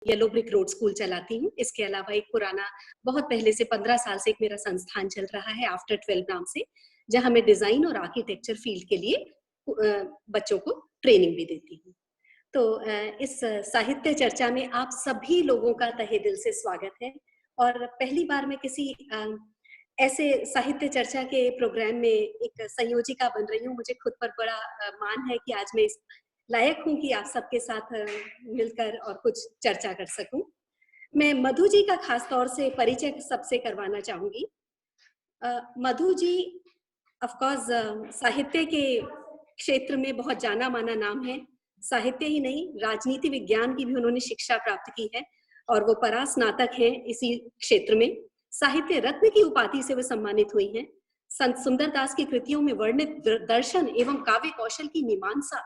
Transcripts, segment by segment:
Yellow brick road school चलाती हूँ। इसके अलावा एक पुराना, बहुत पहले से 15 साल से एक मेरा संस्थान चल रहा है आफ्टर 12 नाम से, जहाँ मैं डिजाइन और आर्किटेक्चर फील्ड के लिए बच्चों को ट्रेनिंग भी देती हूँ। तो इस साहित्य चर्चा में आप सभी लोगों का तहे दिल से स्वागत है। और पहली बार मैं किसी ऐसे साहित्य चर्चा के प्रोग्राम में एक संयोजिका बन रही हूँ। मुझे खुद पर बड़ा मान है कि आज मैं इस लायक हूँ कि आप सबके साथ मिलकर और कुछ चर्चा कर सकूं। मैं मधु जी का खास तौर से परिचय सबसे करवाना चाहूंगी। मधु जी ऑफ कोर्स साहित्य के क्षेत्र में बहुत जाना माना नाम है। साहित्य ही नहीं, राजनीति विज्ञान की भी उन्होंने शिक्षा प्राप्त की है और वो परास्नातक हैं इसी क्षेत्र में। साहित्य रत्न की उपाधि से वो सम्मानित हुई हैं। संत सुंदरदास की कृतियों में दर्शन एवं काव्य कौशल की मीमांसा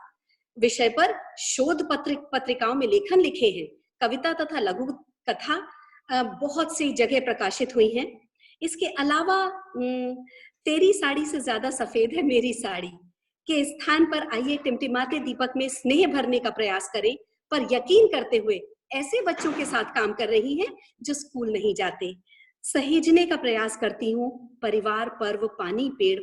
विषय पर शोध पत्रिकाओं में लेखन लिखे हैं। कविता तथा लघु कथा बहुत सी जगह प्रकाशित हुई हैं। इसके अलावा तेरी साड़ी से ज्यादा सफेद है मेरी साड़ी के स्थान पर आइए टिमटिमाते दीपक में स्नेह भरने का प्रयास करें, पर यकीन करते हुए ऐसे बच्चों के साथ काम कर रही हैं जो स्कूल नहीं जाते। सहेजने का प्रयास करती हूँ परिवार, पर्व, पानी, पेड़,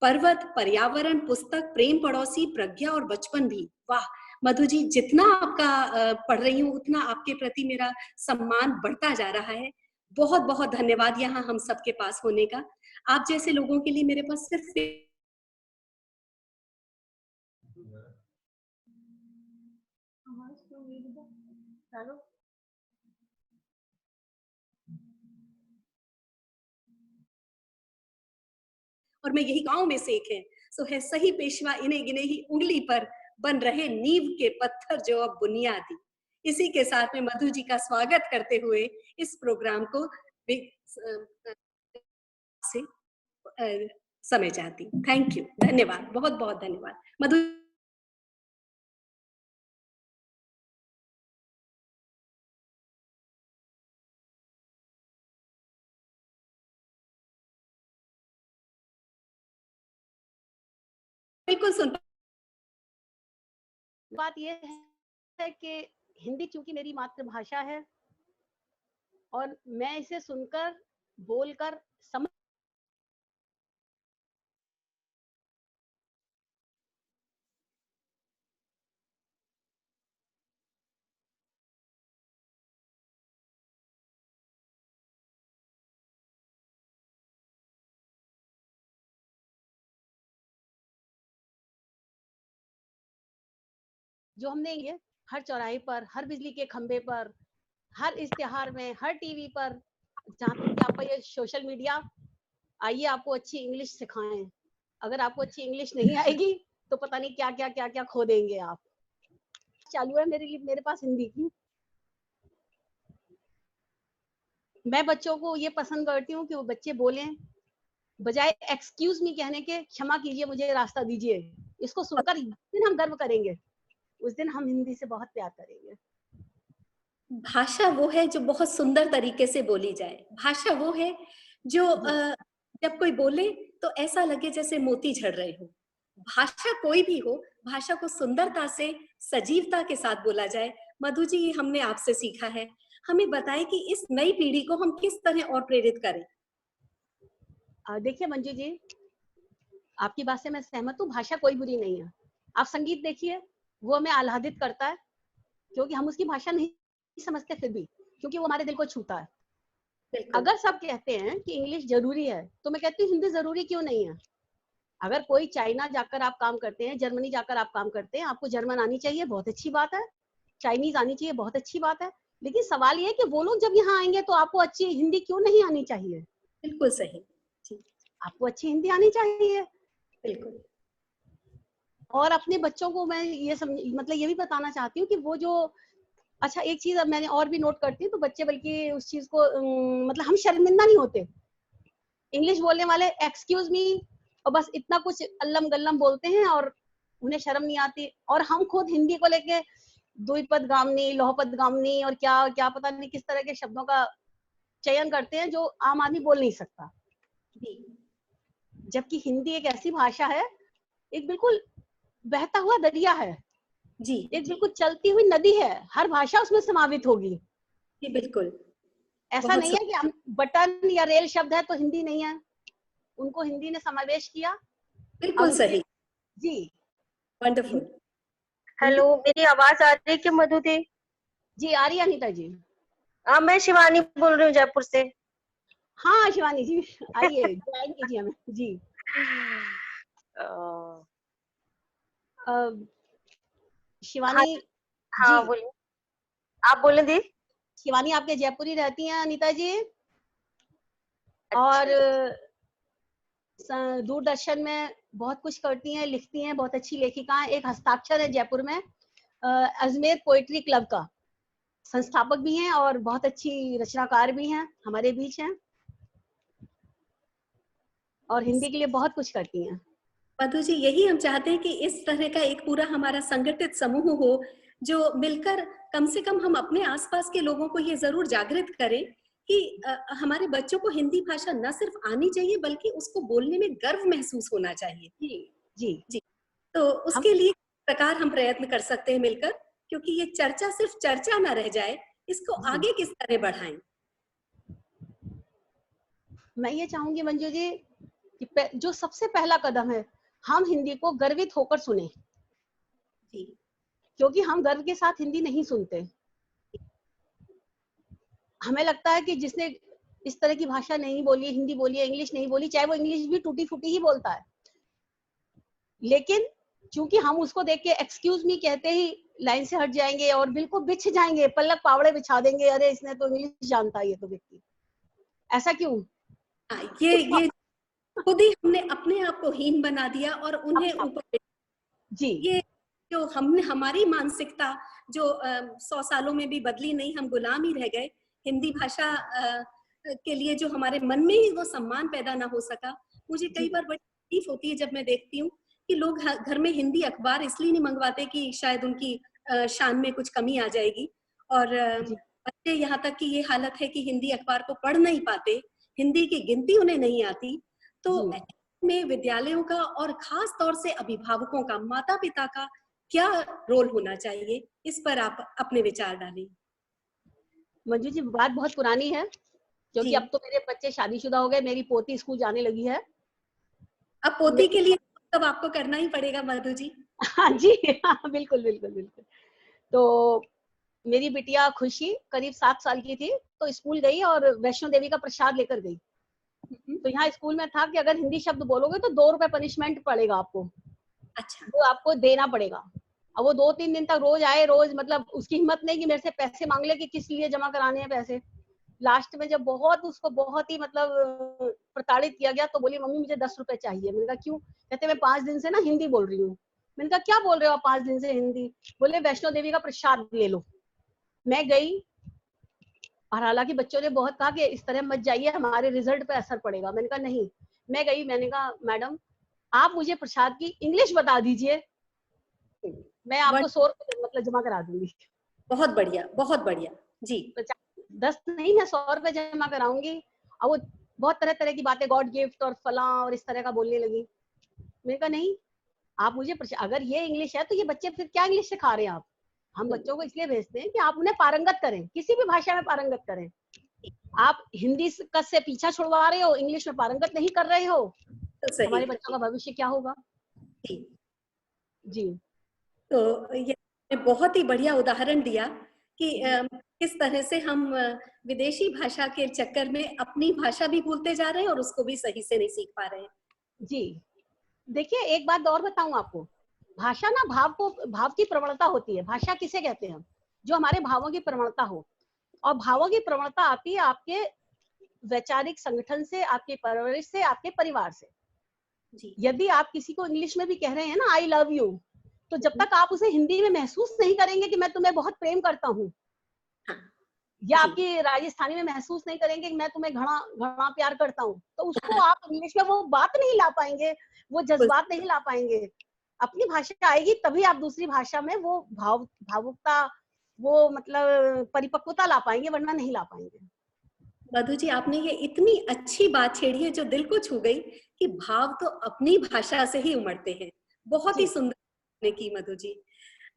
पर्वत, पर्यावरण, पुस्तक, प्रेम, पड़ोसी, प्रज्ञा और बचपन भी। वाह मधु जी, जितना आपका पढ़ रही हूँ उतना आपके प्रति मेरा सम्मान बढ़ता जा रहा है। बहुत बहुत धन्यवाद यहाँ हम सबके पास होने का। आप जैसे लोगों के लिए मेरे पास सिर्फ और मैं यही गांव में से एक है। सो है सही पेशवा इन्हें गिने ही उंगली पर, बन रहे नींव के पत्थर जो अब बुनियादी। इसी के साथ में मधु जी का स्वागत करते हुए इस प्रोग्राम को से समय चाहती हूँ। थैंक यू, धन्यवाद, बहुत बहुत धन्यवाद मधु। बिल्कुल सुन। बात ये है कि हिंदी चूंकि मेरी मातृभाषा है और मैं इसे सुनकर, बोलकर, समझ जो हमने ये हर चौराहे पर, हर बिजली के खंबे पर, हर इश्तिहार में, हर टीवी पर, जहाँ तक कि आपका ये सोशल मीडिया, आइए आपको अच्छी इंग्लिश सिखाएं। अगर आपको अच्छी इंग्लिश नहीं आएगी तो पता नहीं क्या क्या क्या क्या खो देंगे आप। चालू है मेरे पास हिंदी की। मैं बच्चों को ये पसंद करती हूँ कि वो बच्चे बोलें, बजाय एक्सक्यूज मी कहने के क्षमा कीजिए मुझे रास्ता दीजिए। इसको सुनकर जिस दिन हम गर्व करेंगे उस दिन हम हिंदी से बहुत प्यार करेंगे। भाषा वो है जो बहुत सुंदर तरीके से बोली जाए। भाषा वो है जो जब कोई बोले तो ऐसा लगे जैसे मोती झड़ रहे हो। भाषा कोई भी हो, भाषा को सुंदरता से, सजीवता के साथ बोला जाए। मधु जी, हमने आपसे सीखा है। हमें बताएं कि इस नई पीढ़ी को हम किस तरह और प्रेरित करें। देखिए मंजू जी, आपकी बात से मैं सहमत हूँ। भाषा कोई बुरी नहीं है। आप संगीत देखिए, वो हमें आह्लादित करता है क्योंकि हम उसकी भाषा नहीं समझते, फिर भी क्योंकि वो हमारे दिल को छूता है। अगर सब कहते हैं कि इंग्लिश जरूरी है तो मैं कहती हूँ हिंदी जरूरी क्यों नहीं है। अगर कोई चाइना जाकर आप काम करते हैं, जर्मनी जाकर आप काम करते हैं, आपको जर्मन आनी चाहिए, बहुत अच्छी बात है। चाइनीज आनी चाहिए, बहुत अच्छी बात है। लेकिन सवाल ये है कि वो लोग जब यहाँ आएंगे तो आपको अच्छी हिंदी क्यों नहीं आनी चाहिए। बिल्कुल सही, आपको अच्छी हिंदी आनी चाहिए। बिल्कुल। और अपने बच्चों को मैं ये मतलब ये भी बताना चाहती हूँ कि वो जो, अच्छा एक चीज अब मैंने और भी नोट करती हूँ तो बच्चे बल्कि उस चीज को मतलब हम शर्मिंदा नहीं होते। इंग्लिश बोलने वाले एक्सक्यूज मी और बस इतना कुछ अल्लम गल्लम बोलते हैं और उन्हें शर्म नहीं आती। और हम खुद हिंदी को लेके द्विपद गामनी, लोहपद गामनी और क्या क्या पता नहीं किस तरह के शब्दों का चयन करते हैं जो आम आदमी बोल नहीं सकता। जबकि हिंदी एक ऐसी भाषा है, एक बिल्कुल बहता हुआ दरिया है। जी एक जी बिल्कुल चलती हुई नदी है, हर भाषा उसमें समावित होगी। जी बिल्कुल। ऐसा बहुत नहीं है कि हम बटन या रेल शब्द है तो हिंदी नहीं है, उनको हिंदी ने समावेश किया। अब बिल्कुल उसके सही। जी वंडरफुल। हिंदी हेलो, मेरी आवाज आ रही है क्या मधु दी? जी आ रही है अनीता जी। मैं शिवानी बोल रही हूँ जयपुर से। हाँ शिवानी जी आइए ज्वाइन कीजिए हमें जी। अ, अ, हाँ शिवानी जी, हाँ बोलिए, आप बोले दी। शिवानी आपके जयपुरी रहती हैं अनीता जी, और अच्छा, दूरदर्शन में बहुत कुछ करती हैं, लिखती हैं, बहुत अच्छी लेखिका हैं। एक हस्ताक्षर है जयपुर में अजमेर पोएट्री क्लब का, संस्थापक भी हैं और बहुत अच्छी रचनाकार भी हैं, हमारे बीच हैं और हिंदी के लिए बहुत कुछ करती हैं। मधु जी, यही हम चाहते हैं कि इस तरह का एक पूरा हमारा संगठित समूह हो, जो मिलकर कम से कम हम अपने आसपास के लोगों को ये जरूर जागृत करें कि हमारे बच्चों को हिंदी भाषा न सिर्फ आनी चाहिए बल्कि उसको बोलने में गर्व महसूस होना चाहिए। जी जी जी, तो हम उसके लिए किस प्रकार हम प्रयत्न कर सकते हैं मिलकर, क्योंकि ये चर्चा सिर्फ चर्चा ना रह जाए, इसको जी आगे किस तरह बढ़ाएं? मैं ये चाहूंगी मंजू जी कि जो सबसे पहला कदम है, हम हिंदी को गर्वित होकर सुने, जी क्योंकि हम गर्व के साथ हिंदी नहीं सुनते। हमें लगता है कि जिसने इस तरह की भाषा नहीं बोली, हिंदी बोली है, इंग्लिश नहीं बोली, चाहे वो इंग्लिश भी टूटी फूटी ही बोलता है, लेकिन चूंकि हम उसको देख के एक्सक्यूज मी कहते ही लाइन से हट जाएंगे और बिल्कुल बिछ जाएंगे, पलक पावड़े बिछा देंगे, अरे इसने तो इंग्लिश जानता है ये तो व्यक्ति, ऐसा क्यों? हाँ, उसको ये खुद ही हमने अपने आप को हीन बना दिया और उन्हें अपना ऊपर, जी ये जो हमने हमारी मानसिकता जो 100 सालों में भी बदली नहीं, हम गुलाम ही रह गए हिंदी भाषा के लिए, जो हमारे मन में ही वो सम्मान पैदा ना हो सका। मुझे कई जी बार बड़ी तकलीफ होती है जब मैं देखती हूँ कि लोग घर में हिंदी अखबार इसलिए नहीं मंगवाते कि शायद उनकी शान में कुछ कमी आ जाएगी, और जी बच्चे यहाँ तक कि ये हालत है कि हिंदी अखबार को पढ़ नहीं पाते, हिंदी की गिनती उन्हें नहीं आती। तो जी में विद्यालयों का और खास तौर से अभिभावकों का, माता पिता का क्या रोल होना चाहिए, इस पर आप अपने विचार डालें। मंजू जी, बात बहुत पुरानी है, जी, क्योंकि अब तो मेरे बच्चे शादीशुदा हो गए, मेरी पोती स्कूल जाने लगी है। अब पोती के लिए तब आपको करना ही पड़ेगा मधु जी। हाँ जी हाँ, बिल्कुल बिल्कुल बिल्कुल। तो मेरी बिटिया खुशी करीब 7 साल की थी, तो स्कूल गई और वैष्णो देवी का प्रसाद लेकर गई। तो यहाँ स्कूल में था कि अगर हिंदी शब्द बोलोगे तो 2 रुपए पनिशमेंट पड़ेगा आपको, अच्छा, वो आपको देना पड़ेगा। अब वो 2-3 दिन तक रोज आए, रोज मतलब उसकी हिम्मत नहीं कि मेरे से पैसे मांग ले कि किस लिए जमा कराने हैं पैसे। लास्ट में जब बहुत उसको बहुत ही मतलब प्रताड़ित किया गया, तो बोली मम्मी मुझे 10 रुपए चाहिए। मैंने कहा क्यों? कहते मैं 5 दिन से ना हिंदी बोल रही हूँ। मैंने कहा क्या बोल रहे हो आप 5 दिन से हिंदी? बोले वैष्णो देवी का प्रसाद ले लो। मैं गई, और हालांकि बच्चों ने बहुत कहा कि इस तरह मत जाइए, हमारे रिजल्ट पे असर पड़ेगा। मैंने कहा नहीं। मैं गई, मैंने कहा मैडम आप मुझे प्रसाद की इंग्लिश बता दीजिए, मैं आपको वन- 100 रुपए मतलब जमा करा दूंगी। बहुत बढ़िया, बहुत बढ़िया। जी, 10 नहीं, मैं 100 रुपए जमा कराऊंगी। और वो बहुत तरह तरह की बातें, गॉड गिफ्ट और फला और इस तरह का बोलने लगी। मैंने कहा नहीं, आप मुझे अगर ये इंग्लिश है तो ये बच्चे फिर क्या इंग्लिश सिखा रहे हैं आप? हम बच्चों को इसलिए भेजते हैं कि आप उन्हें पारंगत करें, किसी भी भाषा में पारंगत करें। आप हिंदी से पीछा छुड़वा रहे हो, इंग्लिश में पारंगत नहीं कर रहे हो, तो सही। हमारे बच्चों का भविष्य क्या होगा? जी, जी तो ये आपने बहुत ही बढ़िया उदाहरण दिया कि जी किस तरह से हम विदेशी भाषा के चक्कर में अपनी भाषा भी भूलते जा रहे हैं और उसको भी सही से नहीं सीख पा रहे हैं। जी देखिए एक बात और बताऊं आपको, भाषा ना भाव की प्रवणता होती है। भाषा किसे कहते हैं? जो हमारे भावों की प्रवणता हो। और भावों की प्रवणता आती है आपके वैचारिक संगठन से, आपके परवरिश से, आपके परिवार से। जी, यदि आप किसी को इंग्लिश में भी कह रहे हैं ना आई लव यू, तो जब तक आप उसे हिंदी में महसूस नहीं करेंगे कि मैं तुम्हें बहुत प्रेम करता हूँ, हाँ, या जी, आपकी राजस्थानी में महसूस नहीं करेंगे कि मैं तुम्हें घना घना प्यार करता हूँ, तो उसको आप इंग्लिश में वो बात नहीं ला पाएंगे, वो जज्बात नहीं ला पाएंगे। अपनी भाषा आएगी तभी आप दूसरी भाषा में वो भावुकता, वो मतलब परिपक्वता ला पाएंगे, वरना नहीं ला पाएंगे। मधु जी, आपने ये इतनी अच्छी बात छेड़ी है जो दिल को छू गई कि भाव तो अपनी भाषा से ही उमड़ते हैं। बहुत ही जी सुंदर आपने की मधु जी।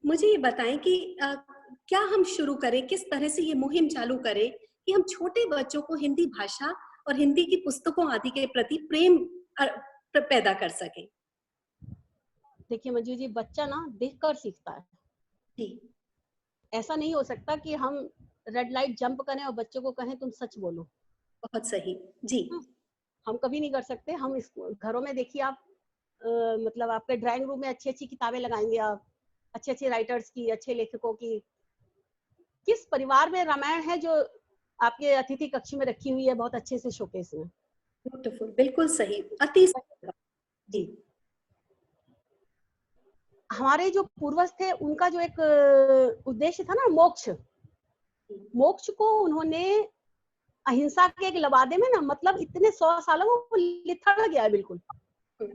मुझे ये बताएं कि क्या हम शुरू करें, किस तरह से ये मुहिम चालू करें कि हम छोटे बच्चों को हिंदी भाषा और हिंदी की पुस्तकों आदि के प्रति प्रेम पैदा कर सकें? देखिए मंजू जी, बच्चा ना देखकर सीखता है। जी। ऐसा नहीं हो सकता कि हम रेड लाइट जंप करें और बच्चों को कहें तुम सच बोलो। बहुत सही। जी। हम कभी नहीं कर सकते। हम इस घरों में देखिए आप, मतलब आपके ड्राइंग रूम में अच्छी अच्छी किताबें लगाएंगे आप, अच्छे अच्छे राइटर्स की, अच्छे लेखकों की। किस परिवार में रामायण है जो आपके अतिथि कक्ष में रखी हुई है बहुत अच्छे से शोकेस में? ब्यूटीफुल, बिल्कुल सही, अति सही। जी। हमारे जो पूर्वज थे उनका जो एक उद्देश्य था ना, मोक्ष, मोक्ष को उन्होंने अहिंसा के एक लबादे में ना, मतलब इतने 100 सालों में वो लिथड़ गया है बिल्कुल।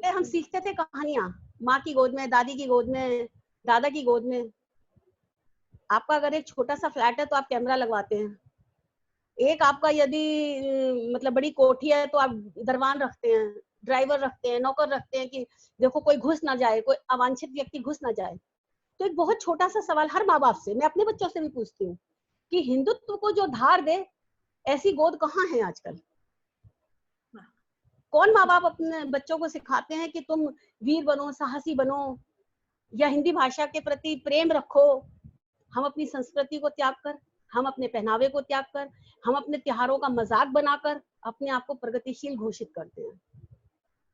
हम सीखते थे कहानियां माँ की गोद में, दादी की गोद में, दादा की गोद में। आपका अगर एक छोटा सा फ्लैट है तो आप कैमरा लगवाते हैं। एक आपका यदि मतलब बड़ी कोठी है तो आप दरवान रखते हैं, ड्राइवर रखते हैं, नौकर रखते हैं कि देखो कोई घुस ना जाए, कोई अवांछित व्यक्ति घुस ना जाए। तो एक बहुत छोटा सा सवाल हर माँ बाप से, मैं अपने बच्चों से भी पूछती हूँ कि हिंदुत्व को जो धार दे ऐसी गोद कहाँ है आजकल? कौन माँ बाप अपने बच्चों को सिखाते हैं कि तुम वीर बनो, साहसी बनो, या हिंदी भाषा के प्रति प्रेम रखो? हम अपनी संस्कृति को त्याग कर, हम अपने पहनावे को त्याग कर, हम अपने त्योहारों का मजाक बनाकर अपने आप को प्रगतिशील घोषित करते हैं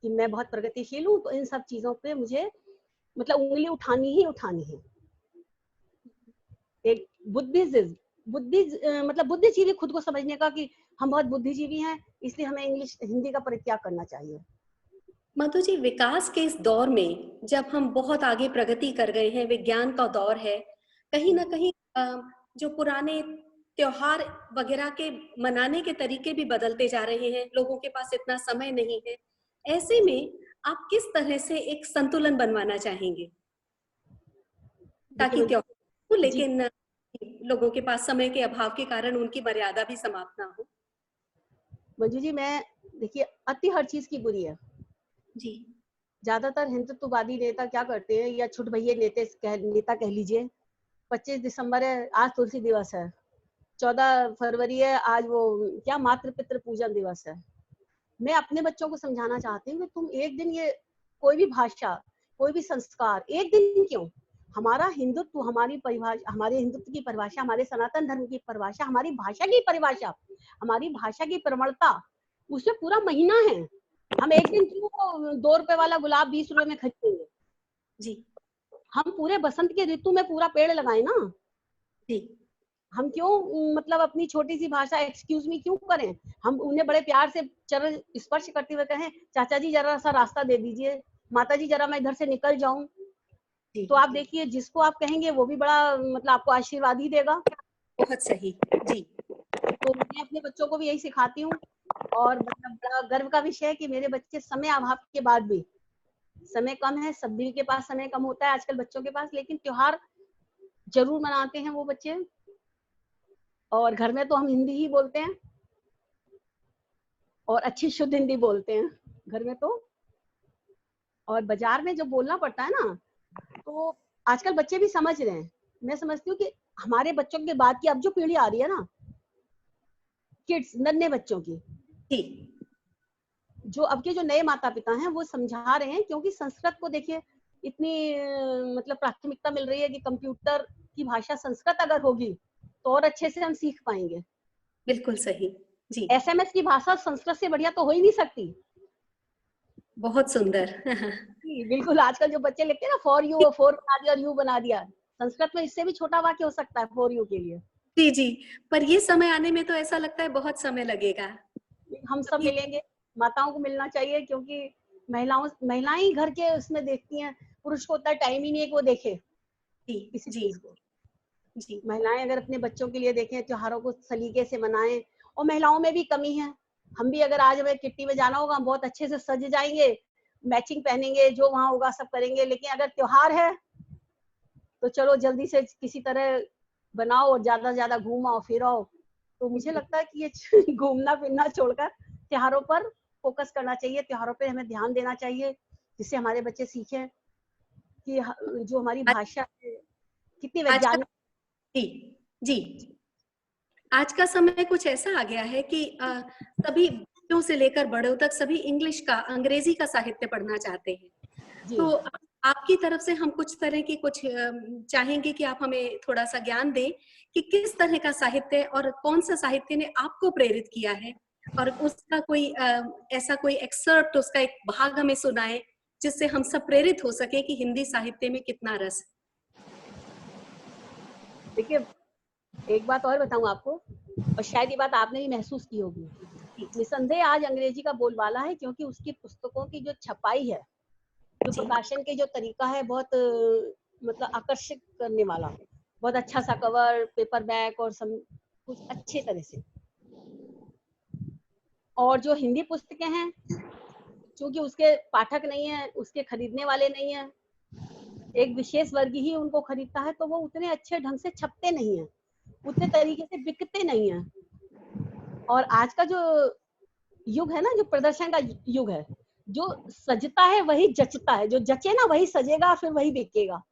कि मैं बहुत प्रगतिशील हूँ, तो इन सब चीजों पे मुझे मतलब उंगली उठानी ही उठानी है। एक मतलब बुद्धिजीवी खुद को समझने का कि हम बहुत बुद्धिजीवी हैं, इसलिए हमें इंग्लिश हिंदी का परित्याग करना चाहिए। मधु जी, विकास के इस दौर में जब हम बहुत आगे प्रगति कर गए हैं, विज्ञान का दौर है, कहीं ना कहीं जो पुराने त्योहार वगैरह के मनाने के तरीके भी बदलते जा रहे हैं, लोगों के पास इतना समय नहीं है। ऐसे में आप किस तरह से एक संतुलन बनवाना चाहेंगे ताकि त्योहार हो, लेकिन लोगों के पास समय के अभाव के कारण उनकी मर्यादा भी समाप्त ना हो? मंजू जी, मैं देखिए, अति हर चीज की बुरी है जी। ज्यादातर हिंदुत्ववादी नेता क्या करते हैं, या छुट भैये नेता कह लीजिए। 25 दिसंबर है, आज तुलसी दिवस है। 14 फरवरी है, आज वो क्या मातृ पितृ पूजन दिवस है। मैं अपने बच्चों को समझाना चाहती हूँ कि तुम एक दिन ये कोई भी भाषा, कोई भी संस्कार एक दिन क्यों, हमारा हिंदुत्व, हमारी परिभाषा, हमारे हिंदुत्व की परिभाषा, हमारे सनातन धर्म की परिभाषा, हमारी भाषा की परिभाषा, हमारी भाषा की प्रवणता, उसमें पूरा महीना है। हम एक दिन क्यों 2 रुपए वाला गुलाब 20 रुपए में खरीदेंगे? जी। हम पूरे बसंत के ऋतु में पूरा पेड़ लगाए ना। जी। हम क्यों मतलब अपनी छोटी सी भाषा एक्सक्यूज मी क्यों करें? हम उन्हें बड़े प्यार से चरण स्पर्श करते हुए कहें, चाचा जी जरा सा रास्ता दे दीजिए, माता जी जरा मैं इधर से निकल जाऊं। तो आप देखिए, जिसको आप कहेंगे वो भी बड़ा मतलब आपको आशीर्वाद ही देगा। बहुत सही। जी। तो मैं अपने बच्चों को भी यही सिखाती हूँ, और मतलब बड़ा गर्व का विषय है कि मेरे बच्चे समय अभाव के बाद भी, समय कम है, सभी के पास समय कम होता है आजकल बच्चों के पास, लेकिन त्योहार जरूर मनाते हैं वो बच्चे। और घर में तो हम हिंदी ही बोलते हैं, और अच्छी शुद्ध हिंदी बोलते हैं घर में तो। और बाजार में जो बोलना पड़ता है ना, तो आजकल बच्चे भी समझ रहे हैं। मैं समझती हूँ कि हमारे बच्चों के बाद की अब जो पीढ़ी आ रही है ना, किड्स, नन्हे बच्चों की, जी। जो अब के जो नए माता पिता हैं वो समझा रहे हैं, क्योंकि संस्कृत को देखिए इतनी मतलब प्राथमिकता मिल रही है कि कंप्यूटर की भाषा संस्कृत अगर होगी तो और अच्छे से हम सीख पाएंगे। बिल्कुल सही। जी। एसएमएस की भाषा संस्कृत से बढ़िया तो हो ही नहीं सकती। बहुत सुंदर। बिल्कुल, आजकल जो बच्चे लिखते हैं ना, फॉर यू, फोर बना दिया और यू बना दिया, संस्कृत में इससे भी छोटा वाक्य हो सकता है फॉर यू के लिए। जी। जी। पर ये समय आने में तो ऐसा लगता है बहुत समय लगेगा। हम सब मिलेंगे, माताओं को मिलना चाहिए, क्योंकि महिलाएं ही घर के उसमें देखती हैं, पुरुष को उतना टाइम ही नहीं है कि वो देखे जी। किसी जी। चीज को। जी। महिलाएं अगर अपने बच्चों के लिए देखें, त्योहारों को सलीके से मनाएं। और महिलाओं में भी कमी है। हम भी अगर आज हमें किट्टी में जाना होगा, हम बहुत अच्छे से सज जाएंगे, मैचिंग पहनेंगे, जो वहां होगा सब करेंगे, लेकिन अगर त्योहार है तो चलो जल्दी से किसी तरह बनाओ और ज्यादा से ज्यादा घूमाओ फिराओ। तो मुझे लगता है कि ये घूमना फिरना छोड़कर त्योहारों पर फोकस करना चाहिए, त्योहारों पे हमें ध्यान देना चाहिए, जिससे हमारे बच्चे सीखें कि जो हमारी भाषा है कितनी आज का वैज्ञानिक। जी, जी। आज का समय कुछ ऐसा आ गया है कि सभी बच्चों से लेकर बड़ों तक सभी इंग्लिश का, अंग्रेजी का साहित्य पढ़ना चाहते हैं। जी तो आपकी तरफ से हम कुछ तरह की कुछ चाहेंगे कि आप हमें थोड़ा-सा ज्ञान दें कि किस तरह का साहित्य और कौन-सा साहित्य ने आपको प्रेरित किया है? और उसका कोई ऐसा कोई एक्सर्प्ट उसका एक भाग हमें सुनाएँ, जिससे हम सब प्रेरित हो सकें कि हिंदी साहित्य में कितना रस है। देखिए, एक बात और बताऊं आपको, और शायद ये बात आपने भी महसूस की होगी। जी, निसंदेह आज अंग्रेजी का बोलबाला है, क्योंकि उसकी पुस्तकों की जो छपाई है, जो जी, प्रकाशन के जो तरीका है, बहुत मतलब आकर्षित करने वाला। बहुत अच्छा सा कवर, पेपर बैक और सब कुछ अच्छे तरह से। और जो हिंदी पुस्तकें हैं, क्योंकि उसके पाठक नहीं है, उसके खरीदने वाले नहीं है, एक विशेष वर्ग ही उनको खरीदता है, तो वो उतने अच्छे ढंग से छपते नहीं है, उतने तरीके से बिकते नहीं है। और आज का जो युग है ना, जो प्रदर्शन का युग है, जो सजता है वही जचता है, जो जचे ना वही सजेगा, फिर वही बिकेगा।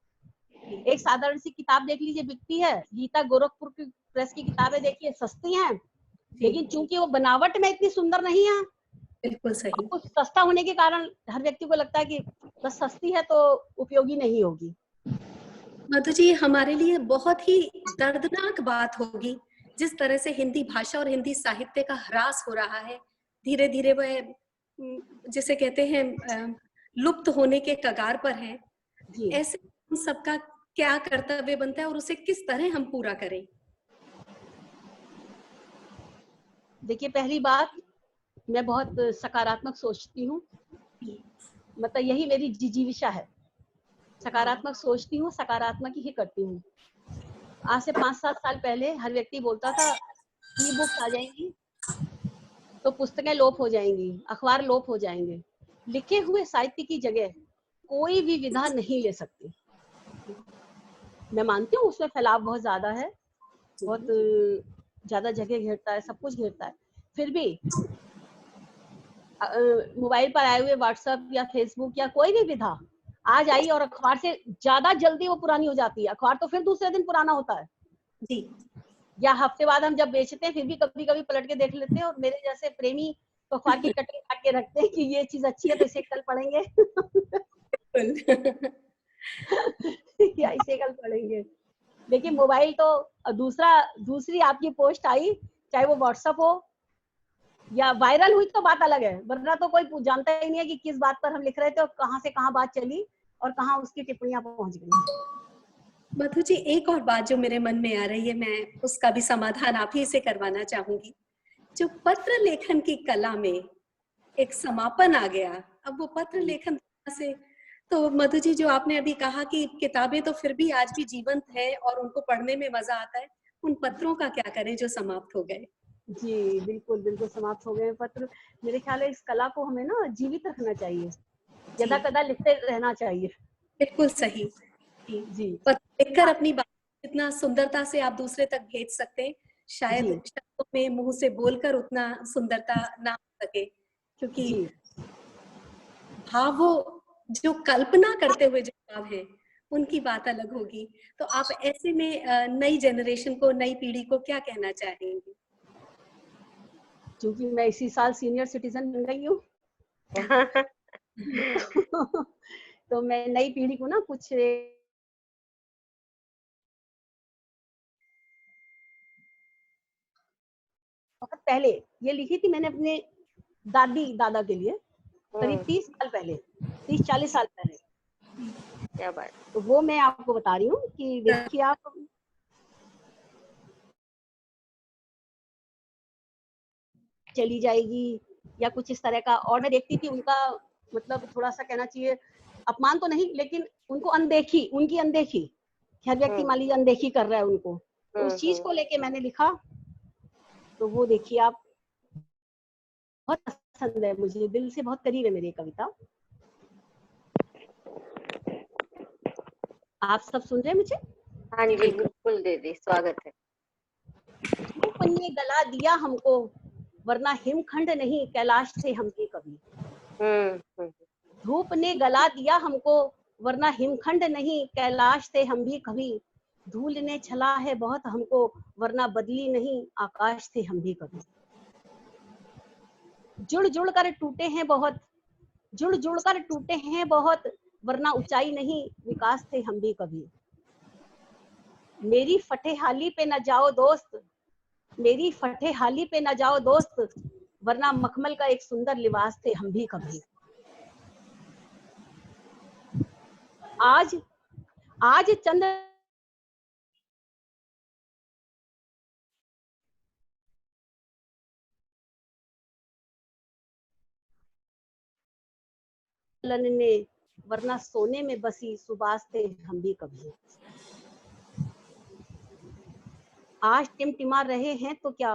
जी, एक साधारण सी किताब देख लीजिए, बिकती है। गीता गोरखपुर की प्रेस की किताबें देखिए, सस्ती हैं, लेकिन जी, चूंकि वो बनावट में इतनी सुंदर नहीं है, बिल्कुल और सही। कुछ सस्ता होने के कारण हर व्यक्ति को लगता है कि बस सस्ती है तो उपयोगी नहीं होगी। मधु जी, हमारे लिए बहुत ही दर्दनाक बात होगी, जिस तरह से हिंदी भाषा और हिंदी साहित्य का ह्रास हो रहा है। धीरे-धीरे वह जिसे कहते हैं लुप्त होने के कगार पर है। जी ऐसे हम सबका क्या कर्तव्य बनता है और उसे किस तरह हम पूरा करें? देखिए, पहली बात, मैं बहुत सकारात्मक सोचती हूँ। जी, मतलब यही मेरी जिजीविषा है, हाँ, सकारात्मक सोचती हूँ, सकारात्मक ही करती हूँ। आज से 5-7 साल पहले हर व्यक्ति बोलता था, ई बुक्स आ जाएंगी तो पुस्तकें लोप हो जाएंगी, अखबार लोप हो जाएंगे। लिखे हुए साहित्य की जगह कोई भी विधा नहीं ले सकती। मैं मानती हूँ उसमें फैलाव बहुत ज्यादा है, बहुत ज्यादा जगह घेरता है, सब कुछ घेरता है। फिर भी मोबाइल पर आए हुए व्हाट्सएप या फेसबुक या कोई भी विधा आ जाई, और अखबार से ज्यादा जल्दी वो पुरानी हो जाती है। अखबार तो फिर दूसरे दिन पुराना होता है, जी, या हफ्ते बाद हम जब बेचते हैं फिर भी कभी कभी पलट के देख लेते हैं। और मेरे जैसे प्रेमी तो अखबार की कटिंग काट के रखते हैं कि ये चीज अच्छी है तो इसे कल पढ़ेंगे। बिल्कुल। या इसे कल पढ़ेंगे। लेकिन मोबाइल तो दूसरी आपकी पोस्ट आई, चाहे वो व्हाट्सएप हो या वायरल हुई, तो बात अलग है, वरना तो कोई जानता ही नहीं है कि किस बात पर हम लिख रहे थे और कहाँ से कहाँ बात चली और कहाँ उसकी टिप्पणियां पहुंच गई। मधु जी, एक और बात जो मेरे मन में आ रही है, मैं उसका भी समाधान आप ही से करवाना चाहूंगी। जो पत्र लेखन की कला में एक समापन आ गया, अब वो पत्र लेखन से तो मधु जी, जो आपने अभी कहा कि किताबें तो फिर भी आज भी जीवंत है और उनको पढ़ने में मजा आता है, उन पत्रों का क्या करें जो समाप्त हो गए? जी बिल्कुल बिल्कुल, समाप्त हो गए पत्र। मेरे ख्याल है इस कला को हमें ना जीवित रखना चाहिए, जी, यदा कदा लिखते रहना चाहिए। बिल्कुल सही। जी, जी पत्र लिखकर हाँ, अपनी बात जितना सुंदरता से आप दूसरे तक भेज सकते हैं, शायद जी शब्दों में मुंह से बोलकर उतना सुंदरता ना हो सके, क्योंकि जी भाव वो जो कल्पना करते हुए जो भाव है, उनकी बात अलग होगी। तो आप ऐसे में नई जनरेशन को, नई पीढ़ी को क्या कहना चाहेंगे? क्योंकि मैं इसी साल सीनियर सिटीजन बन गई हूँ। जी, तो मैं नई पीढ़ी को ना कुछ वक्त पहले ये लिखी थी मैंने अपने दादी दादा के लिए, करीब 30 साल पहले, 30-40 साल पहले। क्या बात। तो वो मैं आपको बता रही हूँ कि देखिए, आप चली जाएगी या कुछ इस तरह का। और मैं देखती थी उनका, मतलब थोड़ा सा कहना चाहिए, अपमान तो नहीं, लेकिन उनको अनदेखी, उनकी अनदेखी, हर व्यक्ति मान लीजिए अनदेखी कर रहा है उनको, तो उस चीज को लेके मैंने लिखा। तो वो देखिए आप, बहुत पसंद है मुझे, दिल से बहुत करीब है मेरी कविता। आप सब सुन रहे हैं मुझे? हाँ जी, जी, बिल्कुल। बिल्कुल दीदी, स्वागत है। धूप ने गला दिया हमको, वरना हिमखंड नहीं कैलाश से हम भी कभी। हम्म। धूप ने गला दिया हमको, वरना हिमखंड नहीं कैलाश से हम भी कभी। धूल ने छला है बहुत हमको, वरना बदली नहीं आकाश थे हम भी कभी। जुड़ जुड़ कर टूटे हैं बहुत, जुड़ जुड़ कर टूटे हैं बहुत, वरना ऊंचाई नहीं विकास थे हम भी कभी। मेरी फटेहाली पे न जाओ दोस्त, मेरी फटेहाली पे न जाओ दोस्त, वरना मखमल का एक सुंदर लिबास थे हम भी कभी। आज आज चंद्र ने, वरना सोने में बसी सुबास थे हम भी कभी। आज टिमटिमा रहे हैं तो क्या,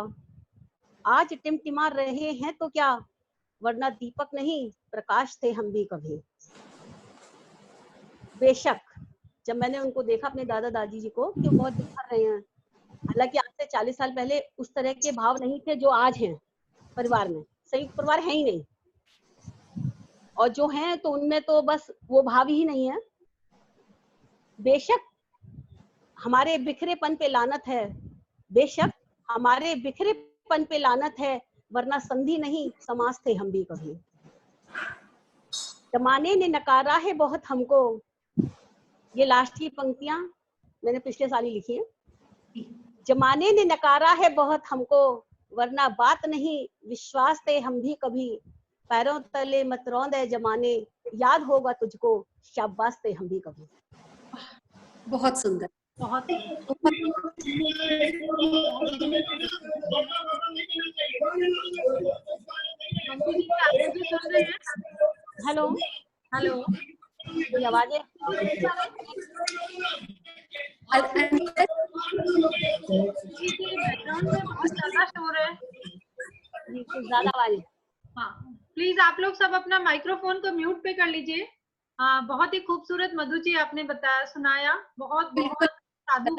आज टिमटिमा रहे हैं तो क्या, वरना दीपक नहीं प्रकाश थे हम भी कभी। बेशक जब मैंने उनको देखा अपने दादा दादी जी को कि वो बहुत बिखर रहे हैं, हालांकि आज से 40 साल पहले उस तरह के भाव नहीं थे जो आज हैं परिवार में, संयुक्त परिवार है ही नहीं, और जो हैं तो उनमें तो बस वो भाव ही नहीं है। बेशक हमारे बिखरेपन पे लानत है, बेशक हमारे बिखरेपन पे लानत है, वरना संधि नहीं समास थे हम भी कभी। जमाने ने नकारा है बहुत हमको, ये लास्ट की पंक्तियां मैंने पिछले साल ही लिखी है। जमाने ने नकारा है बहुत हमको, वरना बात नहीं विश्वास थे हम भी कभी। पैरों तले मत रौंदे जमाने, याद होगा तुझको शाबाश थे हम भी कभी। बहुत सुंदर, बहुत हेलो हेलो, ये आवाजें बैकग्राउंड में बहुत ज्यादा शोर है। कुछ ज्यादा आवाज। हाँ, प्लीज आप लोग सब अपना माइक्रोफोन को म्यूट पे कर लीजिए। हाँ, बहुत ही खूबसूरत मधु जी आपने बताया, सुनाया, बहुत बहुत साधु।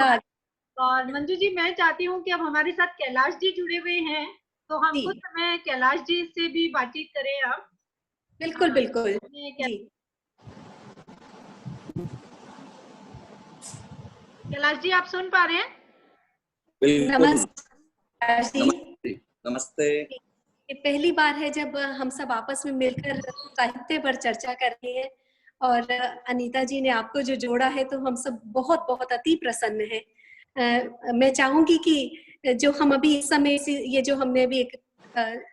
और मंजू जी, मैं चाहती हूँ कि अब हमारे साथ कैलाश जी जुड़े हुए हैं, तो हम कुछ समय कैलाश जी से भी बातचीत करें आप। बिल्कुल बिल्कुल जी। कैलाश जी, आप सुन पा रहे हैं? नमस्कार जी। नमस्ते। ये पहली बार है जब हम सब आपस में मिलकर साहित्य पर चर्चा कर रहे हैं, और अनीता जी ने आपको जो जोड़ा है तो हम सब बहुत बहुत अति प्रसन्न हैं। मैं चाहूंगी कि जो हम अभी इस समय ये जो हमने अभी एक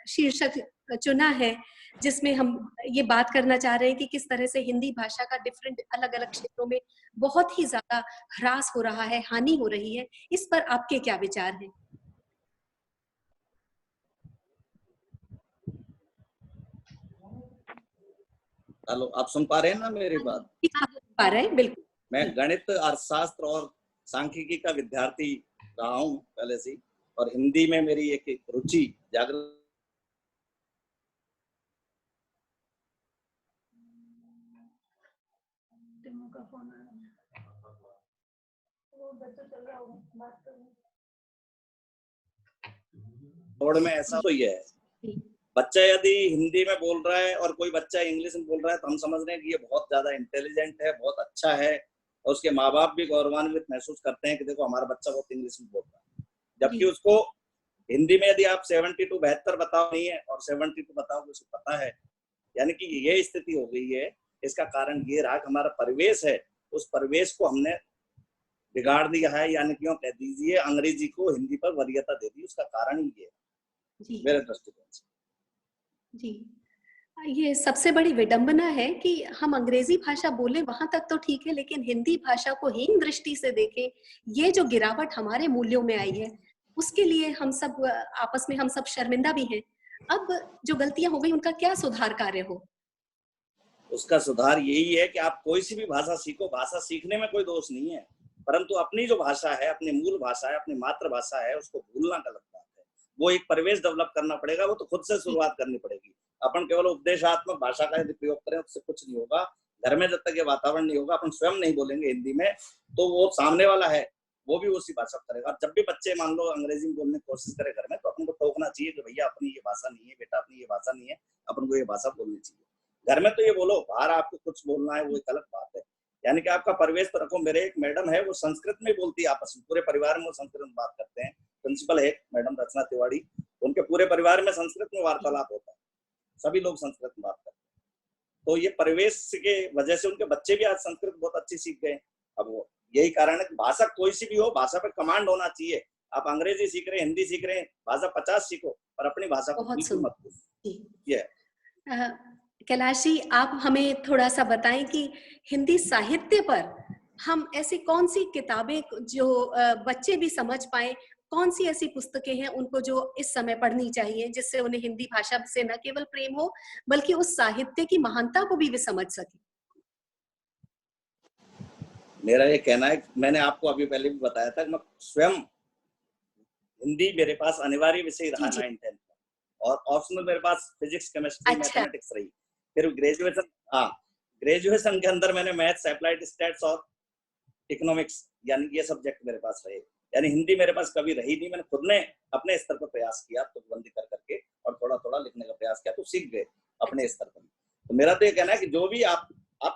शीर्षक चुना है जिसमें हम ये बात करना चाह रहे हैं कि किस तरह से हिंदी भाषा का डिफरेंट अलग अलग क्षेत्रों में बहुत ही ज्यादा ह्रास हो रहा है, हानि हो रही है, इस पर आपके क्या विचार हैं? हेलो, आप सुन पा रहे हैं ना मेरी बात? पा रहे हैं, बिल्कुल। मैं गणित, अर्थशास्त्र और सांख्यिकी का विद्यार्थी रहा हूँ पहले से, और हिंदी में मेरी एक रुचि जागृत। बोर्ड में ऐसा तो ये है, बच्चा यदि हिंदी में बोल रहा है और कोई बच्चा इंग्लिश में बोल रहा है तो हम समझ रहे हैं कि ये बहुत ज्यादा इंटेलिजेंट है, बहुत अच्छा है, और उसके माँ बाप भी गौरवान्वित महसूस करते हैं कि देखो हमारा बच्चा बहुत इंग्लिश में बोल रहा है। जबकि उसको हिंदी में यदि आप 72 72 बताओ नहीं है और 72 बताओ उसको पता है, यानी कि ये स्थिति हो गई है। इसका कारण ये रहा कि हमारा परिवेश है, उस परिवेश को हमने बिगाड़ दिया है, यानी क्यों कह दीजिए अंग्रेजी को हिंदी पर वरीयता दे दी। उसका कारण ही ये है मेरे दृष्टिकोण से। जी, ये सबसे बड़ी विडंबना है कि हम अंग्रेजी भाषा बोले वहां तक तो ठीक है, लेकिन हिंदी भाषा को हीन दृष्टि से देखें, ये जो गिरावट हमारे मूल्यों में आई है उसके लिए हम सब आपस में हम सब शर्मिंदा भी हैं। अब जो गलतियां हो गई उनका क्या सुधार कार्य हो? उसका सुधार यही है कि आप कोई सी भी भाषा सीखो, भाषा सीखने में कोई दोष नहीं है, परंतु अपनी जो भाषा है, अपनी मूल भाषा है, अपनी मातृभाषा है, उसको भूलना गलत बात है। वो एक परिवेश डेवलप करना पड़ेगा, वो तो खुद से शुरुआत करनी पड़ेगी। अपन केवल उपदेशात्मक भाषा का यदि प्रयोग करें उससे कुछ नहीं होगा। घर में जब तक ये वातावरण नहीं होगा, अपन स्वयं नहीं बोलेंगे हिंदी में, तो वो सामने वाला है वो भी उसी भाषा करेगा। जब भी बच्चे मान लो अंग्रेजी में बोलने की कोशिश करें घर में, तो अपन को टोकना चाहिए कि भैया अपनी ये भाषा नहीं है, बेटा अपनी ये भाषा नहीं है, अपन को ये भाषा बोलनी चाहिए। घर में तो ये बोलो, बाहर आपको कुछ बोलना है वो एक अलग बात है। यानी कि आपका परिवेश तो रखो। मेरे एक मैडम है, वो संस्कृत में बोलती है आपस में, पूरे परिवार में वो संस्कृत में बात करते हैं। प्रिंसिपल है मैडम रचना तिवारी, उनके पूरे परिवार में संस्कृत में वार्तालाप होता है, सभी लोग संस्कृत में बात करते हैं। तो ये परिवेश के वजह से उनके बच्चे भी आज संस्कृत बहुत अच्छी सीख गए। अब वो यही कारण है कि भाषा कोई सी भी हो, भाषा पे कमांड होना चाहिए। आप अंग्रेजी सीख रहे हैं, हिंदी सीख रहे हैं, भाषा 50 सीखो, पर अपनी भाषा को बिल्कुल मत भूलिए। ये कैलाश जी, आप हमें थोड़ा सा बताएं कि हिंदी साहित्य पर हम ऐसी कौन सी किताबें जो बच्चे भी समझ पाए, कौन सी ऐसी पुस्तकें हैं उनको जो इस समय पढ़नी चाहिए, जिससे उन्हें हिंदी भाषा से न केवल प्रेम हो बल्कि उस साहित्य की महानता को भी वे समझ सके? मेरा ये कहना है, मैंने आपको अभी पहले भी बताया था, मैं स्वयं हिंदी मेरे पास अनिवार्य विषय रहा 9th 10th का, और ऑप्शनल मेरे पास फिजिक्स, केमिस्ट्री, मैथमेटिक्स रही। फिर ग्रेजुएशन के अंदर मैंने मैथ्स, अप्लाइड स्टैट्स और इकोनॉमिक्स, यानी ये सब्जेक्ट मेरे पास रहे। यानी हिंदी मेरे पास कभी रही नहीं। मैंने खुद ने अपने स्तर पर प्रयास किया, तुकबंदी कर करके, और थोड़ा थोड़ा लिखने का प्रयास किया, तो सीख गए अपने स्तर पर। तो मेरा तो ये कहना है कि जो भी आप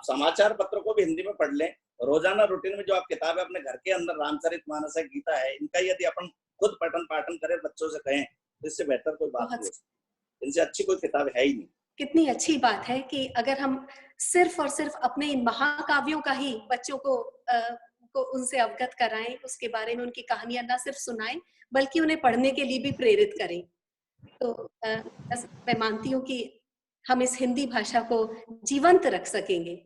समाचार पत्रों को भी हिंदी में पढ़ लें, रोजाना रूटीन में जो आप किताबें अपने घर के अंदर रामचरितमानस है, गीता है, इनका यदि अपन खुद पठन पाठन करें, बच्चों से कहें, तो इससे बेहतर कोई बात नहीं। इनसे अच्छी कोई किताब है ही नहीं। कितनी अच्छी बात है कि अगर हम सिर्फ और सिर्फ अपने इन महाकाव्यों का ही बच्चों को उनसे अवगत कराएं, उसके बारे में उनकी कहानियां ना सिर्फ सुनाएं बल्कि उन्हें पढ़ने के लिए भी प्रेरित करें, तो मैं मानती हूँ कि हम इस हिंदी भाषा को जीवंत रख सकेंगे।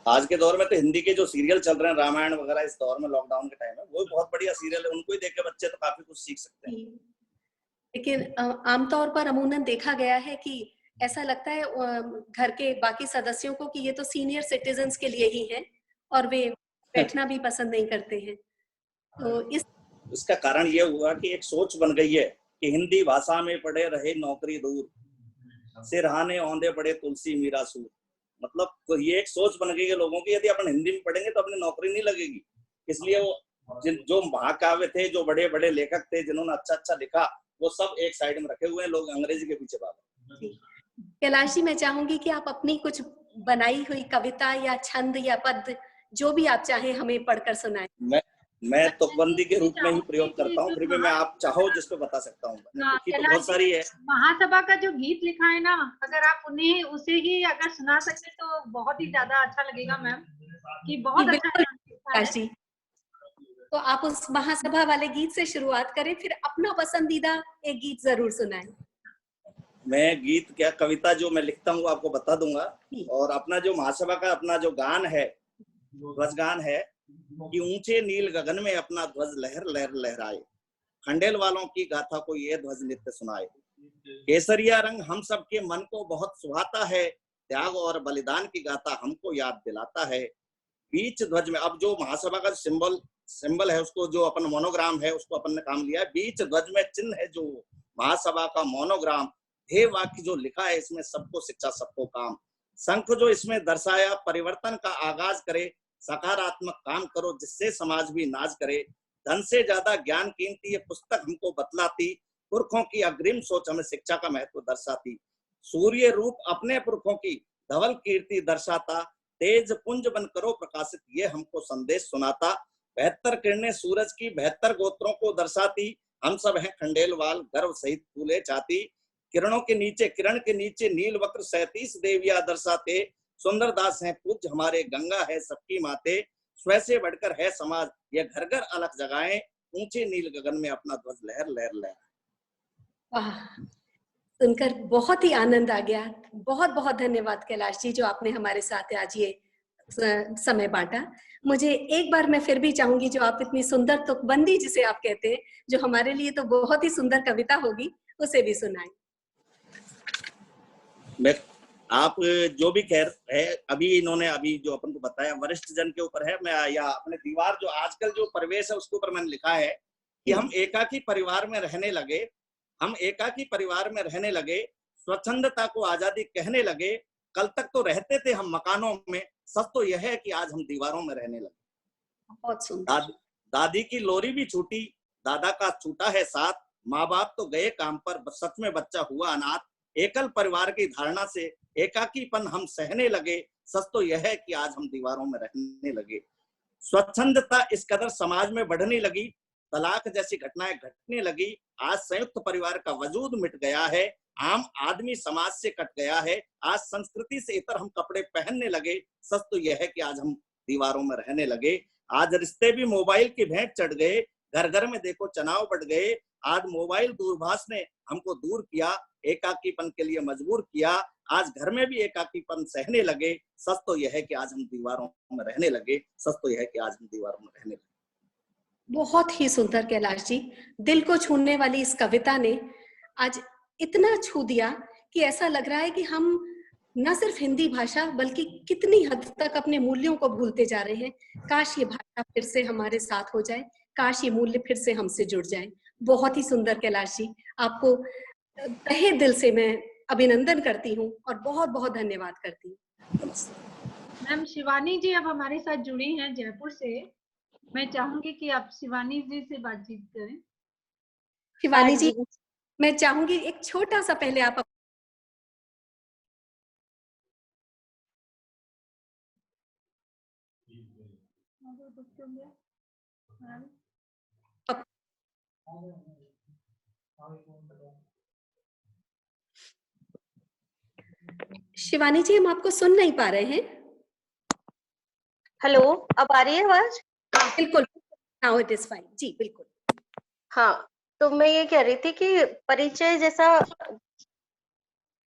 आज के दौर में तो हिंदी के जो सीरियल चल रहे हैं, रामायण वगैरह, इस दौर में लॉकडाउन के टाइम में, वो बहुत बढ़िया सीरियल है, उनको ही देख के बच्चे तो काफी कुछ सीख सकते हैं। लेकिन आमतौर पर अमूमन देखा गया है कि ऐसा लगता है घर के बाकी सदस्यों को कि ये तो सीनियर सिटीजन्स के लिए ही है, और वे बैठना भी पसंद नहीं करते हैं। तो इसका कारण ये हुआ कि एक सोच बन गई है कि हिंदी भाषा में पढ़े रहे नौकरी दूर, सिरहाने औंधे पड़े तुलसी मीरा सूर। मतलब तो ये एक सोच बन गई है लोगों की, यदि अपन हिंदी में पढ़ेंगे तो अपनी नौकरी नहीं लगेगी। इसलिए वो जो महाकाव्य थे, जो बड़े बड़े लेखक थे, जिन्होंने अच्छा अच्छा लिखा, वो सब एक साइड में रखे हुए हैं, लोग अंग्रेजी के पीछे भाग। कैलाश जी, मैं चाहूंगी कि आप अपनी कुछ बनाई हुई कविता या छंद या पद जो भी आप चाहें हमें पढ़कर सुनाएं। मैं तुकबंदी के रूप में ही प्रयोग करता हूँ, फिर भी मैं आप चाहो जिसको बता सकता हूँ। तो बहुत सारी है। महासभा का जो गीत लिखा है ना, अगर आप उन्हें उसे ही अगर सुना सके तो बहुत ही ज्यादा अच्छा लगेगा मैम, कि बहुत अच्छा है। तो आप उस महासभा वाले गीत से शुरुआत करें, फिर अपना पसंदीदा एक गीत जरूर सुनाएं। मैं गीत क्या, कविता जो मैं लिखता हूँ आपको बता दूंगा। और अपना जो महासभा का अपना जो गान है, ध्वज गान है कि ऊंचे नील गगन में अपना ध्वज लहर लहर लहराए, खंडेल वालों की गाथा को ये ध्वज नित्य सुनाए। केसरिया रंग हम सबके मन को बहुत सुहाता है, त्याग और बलिदान की गाथा हमको याद दिलाता है। बीच ध्वज में, अब जो महासभा का सिंबल है, उसको जो अपन मोनोग्राम है उसको अपन ने काम लिया है। बीच ध्वज में चिन्ह है जो महासभा का मोनोग्राम, ध्येय वाक्य जो लिखा है इसमें, सबको शिक्षा सबको काम। संख जो इसमें दर्शाया, परिवर्तन का आगाज करे, सकारात्मक काम करो जिससे समाज भी नाज करे। धन से ज्यादा ज्ञान कीमती ये पुस्तक हमको बतलाती, पुरखों की अग्रिम सोच हमें शिक्षा का महत्व दर्शाती। सूर्य रूप अपने पुरखों की धवल कीर्ति दर्शाता, तेज पुंज बन करो प्रकाशित ये हमको संदेश सुनाता। 72 किरणें सूरज की 72 गोत्रों को दर्शाती, हम सब हैं खंडेलवाल गर्व सहित फूले चाहती। किरण के नीचे नील वक्र 37 देवियां दर्शाते, सुंदर दास हैं पूज्य हमारे, गंगा है सबकी माते, स्व से बढ़कर है समाज ये घर घर अलग जगाएं, ऊंचे नील गगन में अपना ध्वज लहर लहर लहराए। सुनकर बहुत ही आनंद आ गया। बहुत बहुत धन्यवाद कैलाश जी, जो आपने हमारे साथ आज ये समय बांटा। मुझे एक बार मैं फिर भी चाहूंगी, जो आप इतनी सुंदर तुकबंदी जिसे आप कहते हैं, जो हमारे लिए तो बहुत ही सुंदर कविता होगी, उसे भी सुनाएं। मैं आप जो भी कह रहे हैं, अभी इन्होंने अभी जो अपन को बताया वरिष्ठ जन के ऊपर है। मैं या अपने दीवार जो आजकल जो परिवेश है उसके ऊपर मैंने लिखा है कि हम एकाकी परिवार में रहने लगे, हम एकाकी परिवार में रहने लगे, स्वच्छंदता को आजादी कहने लगे। कल तक तो रहते थे हम मकानों में, सच तो यह है कि आज हम दीवारों में रहने लगे। बहुत सुंदर। दादी की लोरी भी छूटी, दादा का छूटा है साथ, माँ बाप तो गए काम पर, सच में बच्चा हुआ अनाथ। एकल परिवार की धारणा से एकाकीपन हम सहने लगे, सच तो यह है कि आज हम दीवारों में रहने लगे। स्वच्छंदता इस कदर समाज में बढ़ने लगी, तलाक जैसी घटनाएं घटने लगी, आज संयुक्त परिवार का वजूद मिट गया है, आम आदमी समाज से कट गया है, आज संस्कृति से इतर हम कपड़े पहनने लगे, सच तो यह है कि आज हम दीवारों में रहने लगे। आज रिश्ते भी मोबाइल की भेंट चढ़ गए, घर घर में देखो तनाव बढ़ गए, आज मोबाइल दूरभाष ने हमको दूर किया, एकाकीपन के लिए मजबूर किया, आज घर में भी एकाकीपन सहने लगे, सच तो यह है कि आज हम दीवारों में रहने लगे, सच तो यह है कि आज हम दीवारों में रहने लगे। बहुत ही सुंदर कैलाश जी, दिल को छूने वाली इस कविता ने आज इतना छू दिया कि ऐसा लग रहा है कि हम न सिर्फ हिंदी भाषा बल्कि कितनी हद तक अपने मूल्यों को भूलते जा रहे हैं। काश ये भाषा फिर से हमारे साथ हो जाए, काश ये मूल्य फिर से हमसे जुड़ जाए। बहुत ही सुंदर कैलाश जी, आपको तहे दिल से मैं अभिनंदन करती हूँ और बहुत बहुत धन्यवाद करती हूँ। मैम शिवानी जी अब हमारे साथ जुड़ी हैं जयपुर से। मैं चाहूंगी कि आप शिवानी जी से बातचीत करें। शिवानी जी, मैं चाहूंगी एक छोटा सा पहले आप शिवानी जी, हम आपको सुन नहीं पा रहे हैं। हेलो, अब आ रही है आवाज? बिल्कुल, नाउ इट इज फाइन जी, बिल्कुल। हाँ, तो मैं ये कह रही थी कि परिचय जैसा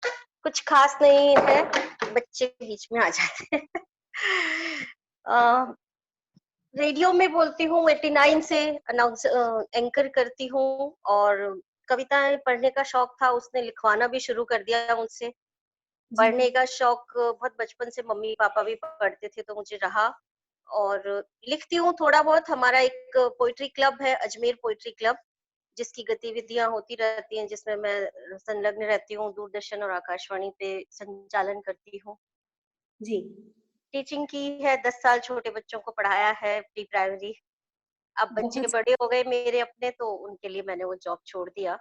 कुछ खास नहीं है, बच्चे बीच में आ जाते हैं। रेडियो में बोलती हूँ 89 से, अनाउंस एंकर करती हूँ, और कविताएं पढ़ने का शौक था, उसने लिखवाना भी शुरू कर दिया मुझसे। पढ़ने का शौक बहुत बचपन से, मम्मी पापा भी पढ़ते थे तो मुझे रहा, और लिखती हूँ थोड़ा बहुत। हमारा एक पोइट्री क्लब है, अजमेर पोइट्री क्लब, जिसकी गतिविधियां होती रहती हैं, जिसमें मैं संलग्न रहती हूँ, दूरदर्शन और आकाशवाणी पे संचालन करती हूँ। जी, टीचिंग की है, 10 साल छोटे बच्चों को पढ़ाया है, प्री प्राइमरी। अब बच्चे बहुत बड़े हो गए मेरे अपने, तो उनके लिए मैंने वो जॉब छोड़ दिया।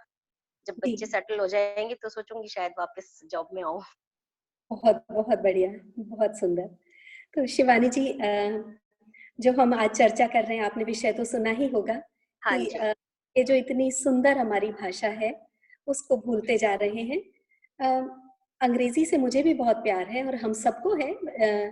जब जी, बच्चे सेटल हो जाएंगे तो सोचूंगी शायद वापस जॉब में आऊं। बहुत बहुत बढ़िया, बहुत सुंदर। तो शिवानी जी, जो हम आज चर्चा कर रहे हैं, आपने विषय तो सुना ही होगा हाँ कि जी। ये जो इतनी सुंदर हमारी भाषा है, उसको भूलते जा रहे हैं। अंग्रेजी से मुझे भी बहुत प्यार है और हम सबको है,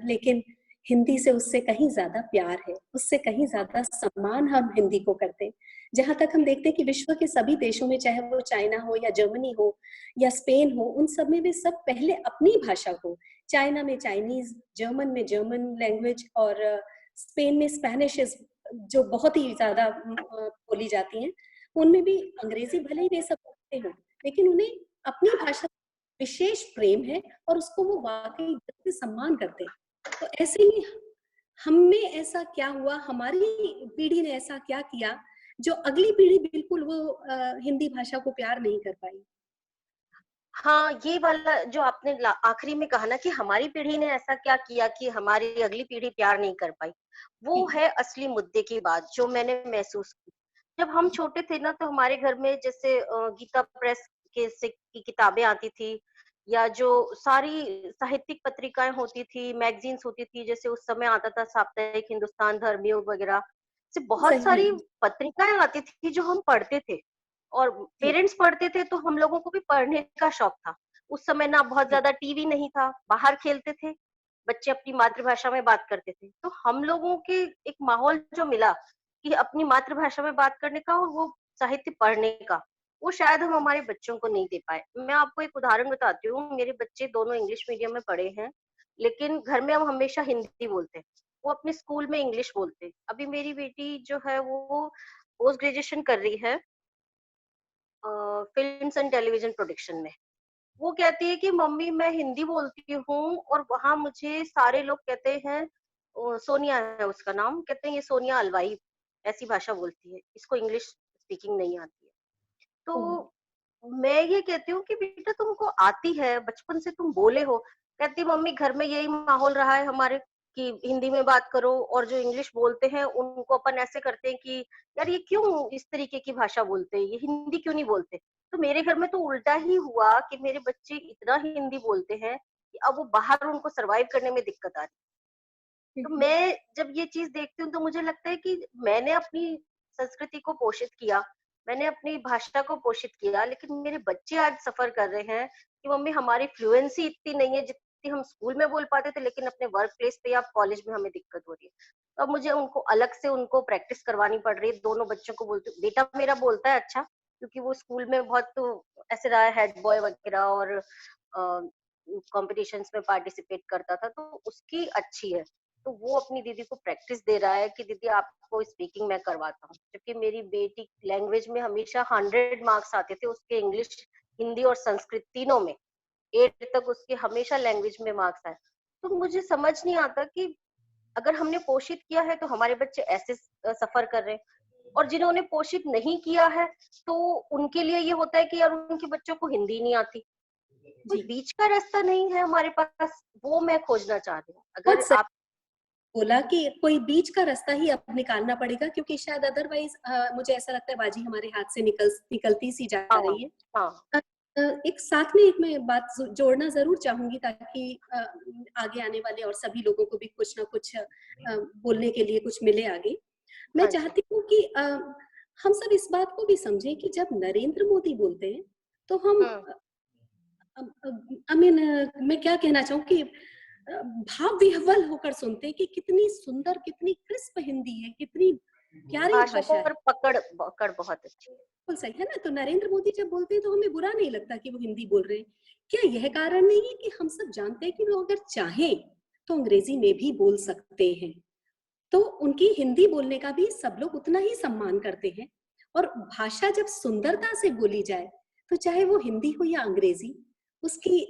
लेकिन हिंदी से उससे कहीं ज्यादा प्यार है, उससे कहीं ज्यादा सम्मान हम हिंदी को करते हैं। जहां तक हम देखते हैं कि विश्व के सभी देशों में, चाहे वो चाइना हो या जर्मनी हो या स्पेन हो, उन सब में भी सब पहले अपनी भाषा को, चाइना में चाइनीज, जर्मन में जर्मन लैंग्वेज और स्पेन में स्पेनिश जो बहुत ही ज्यादा बोली जाती हैं, उनमें भी अंग्रेजी भले ही वे सब बोलते हो, लेकिन उन्हें अपनी भाषा विशेष प्रेम है और उसको वो वाकई दिल से सम्मान करते हैं। तो ऐसे ही हमने ऐसा क्या हुआ, हमारी पीढ़ी ने ऐसा क्या किया जो अगली पीढ़ी बिल्कुल वो हिंदी भाषा को प्यार नहीं कर पाई। हाँ, ये वाला जो आपने आखिरी में कहा ना कि हमारी पीढ़ी ने ऐसा क्या किया कि हमारी अगली पीढ़ी प्यार नहीं कर पाई, वो है असली मुद्दे की बात जो मैंने महसूस की। जब हम छोटे थे ना, तो हमारे घर में जैसे गीता प्रेस के से की किताबें आती थी, या जो सारी साहित्यिक पत्रिकाएं होती थी, मैगजीन्स होती थी, जैसे उस समय आता था साप्ताहिक हिंदुस्तान, धर्मयुग वगैरह, से बहुत सही सारी है। पत्रिकाएं आती थी जो हम पढ़ते थे, और जी, पेरेंट्स पढ़ते थे तो हम लोगों को भी पढ़ने का शौक था। उस समय ना बहुत जी, ज्यादा टीवी नहीं था, बाहर खेलते थे, बच्चे अपनी मातृभाषा में बात करते थे, तो हम लोगों के एक माहौल जो मिला कि अपनी मातृभाषा में बात करने का और वो साहित्य पढ़ने का, वो शायद हम हमारे बच्चों को नहीं दे पाए। मैं आपको एक उदाहरण बताती हूँ, मेरे बच्चे दोनों इंग्लिश मीडियम में पढ़े हैं, लेकिन घर में हम हमेशा हिंदी बोलते हैं, वो अपने स्कूल में इंग्लिश बोलते हैं। अभी मेरी बेटी जो है वो पोस्ट ग्रेजुएशन कर रही है फिल्म्स एंड टेलीविजन प्रोडक्शन में। वो कहती है कि मम्मी मैं हिंदी बोलती हूँ और वहां मुझे सारे लोग कहते हैं, सोनिया है उसका नाम, कहते हैं ये सोनिया अलवाई ऐसी भाषा बोलती है, इसको इंग्लिश स्पीकिंग नहीं आती है। ओ, तो मैं ये कहती हूँ कि बेटा तुमको आती है, बचपन से तुम बोले हो। कहती मम्मी घर में यही माहौल रहा है हमारे, कि हिंदी में बात करो, और जो इंग्लिश बोलते हैं उनको अपन ऐसे करते हैं कि यार ये क्यों इस तरीके की भाषा बोलते हैं, ये हिंदी क्यों नहीं बोलते। तो मेरे घर में तो उल्टा ही हुआ कि मेरे बच्चे इतना हिंदी बोलते हैं कि अब वो बाहर उनको सरवाइव करने में दिक्कत आ रही है। तो मैं जब ये चीज देखती हूँ तो मुझे लगता है कि मैंने अपनी संस्कृति को पोषित किया, मैंने अपनी भाषा को पोषित किया, लेकिन मेरे बच्चे आज सफर कर रहे हैं कि मम्मी हमारी फ्लुएंसी इतनी नहीं है जितनी हम स्कूल में बोल पाते थे, लेकिन अपने वर्क प्लेस पे या कॉलेज में हमें दिक्कत हो रही है। तो अब मुझे उनको अलग से उनको प्रैक्टिस करवानी पड़ रही है। दोनों बच्चों को बोलती हूँ, बेटा मेरा बोलता है अच्छा, क्योंकि वो स्कूल में बहुत तो ऐसे रहा है, हेड बॉय वगैरह और कॉम्पिटिशन्स में पार्टिसिपेट करता था, तो उसकी अच्छी है। तो वो अपनी दीदी को प्रैक्टिस दे रहा है कि दीदी आपको स्पीकिंग मैं करवाता हूँ, जबकि मेरी बेटी लैंग्वेज में हमेशा 100 मार्क्स आते थे उसके, इंग्लिश, हिंदी और संस्कृत तीनों में 8 तक उसके हमेशा लैंग्वेज में मार्क्स आए। तो मुझे समझ नहीं आता कि अगर हमने पोषित किया है तो हमारे बच्चे ऐसे सफर कर रहे हैं, और जिन्होंने पोषित नहीं किया है तो उनके लिए ये होता है कि यार उनके बच्चों को हिंदी नहीं आती। कोई बीच का रास्ता नहीं है हमारे पास, वो मैं खोजना चाह रही हूँ। अगर आप बोला कि कोई बीच का रास्ता ही अब निकालना पड़ेगा, क्योंकि शायद अदरवाइज मुझे ऐसा लगता है बाजी हमारे हाथ से निकलती सी जा रही है। हाँ। एक साथ में एक मैं बात जोड़ना जरूर चाहूंगी, ताकि आगे आने वाले और सभी लोगों को भी कुछ ना कुछ बोलने के लिए कुछ मिले आगे। मैं चाहती हूँ कि हम सब इस बात को भी समझें कि जब नरेंद्र मोदी बोलते हैं तो हम मैं क्या कहना चाहूँ कि भाव विह्वल होकर सुनते हैं कि कितनी सुंदर, कितनी क्रिस्प हिंदी है, कितनी प्यारी भाषा है, पकड़ बहुत अच्छी है। बिल्कुल सही है ना। तो नरेंद्र मोदी जब बोलते हैं तो हमें बुरा नहीं लगता कि वो हिंदी बोल रहे हैं। क्या यह कारण नहीं है कि हम सब जानते हैं कि वो अगर चाहें तो अंग्रेजी में भी बोल सकते हैं, तो उनकी हिंदी बोलने का भी सब लोग उतना ही सम्मान करते हैं। और भाषा जब सुंदरता से बोली जाए तो चाहे वो हिंदी हो या अंग्रेजी, उसकी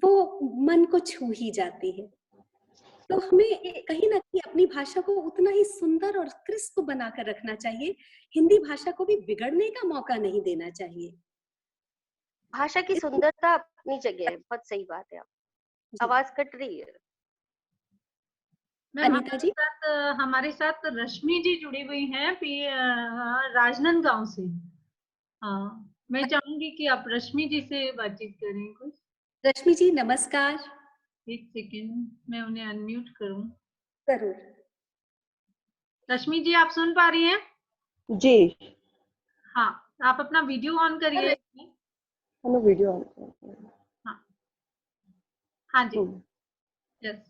वो मन को छू ही जाती है। तो हमें कहीं ना कहीं अपनी भाषा को उतना ही सुंदर और क्रिस्प बनाकर रखना चाहिए, हिंदी भाषा को भी बिगड़ने का मौका नहीं देना चाहिए। भाषा की सुंदरता अपनी जगह है, बहुत सही बात है। आप आवाज कट रही है। अनीता जी, हमारे साथ रश्मि जी जुड़ी हुई हैं राजनांदगांव से। हाँ, मैं चाहूंगी कि आप रश्मि जी से बातचीत करें कुछ। रश्मि जी नमस्कार। एक सेकेंड, मैं उन्हें अनम्यूट करूं। जरूर। रश्मि जी आप सुन पा रही हैं? जी हाँ, आप अपना वीडियो ऑन करिए। Video on. हाँ हाँ जी, यस।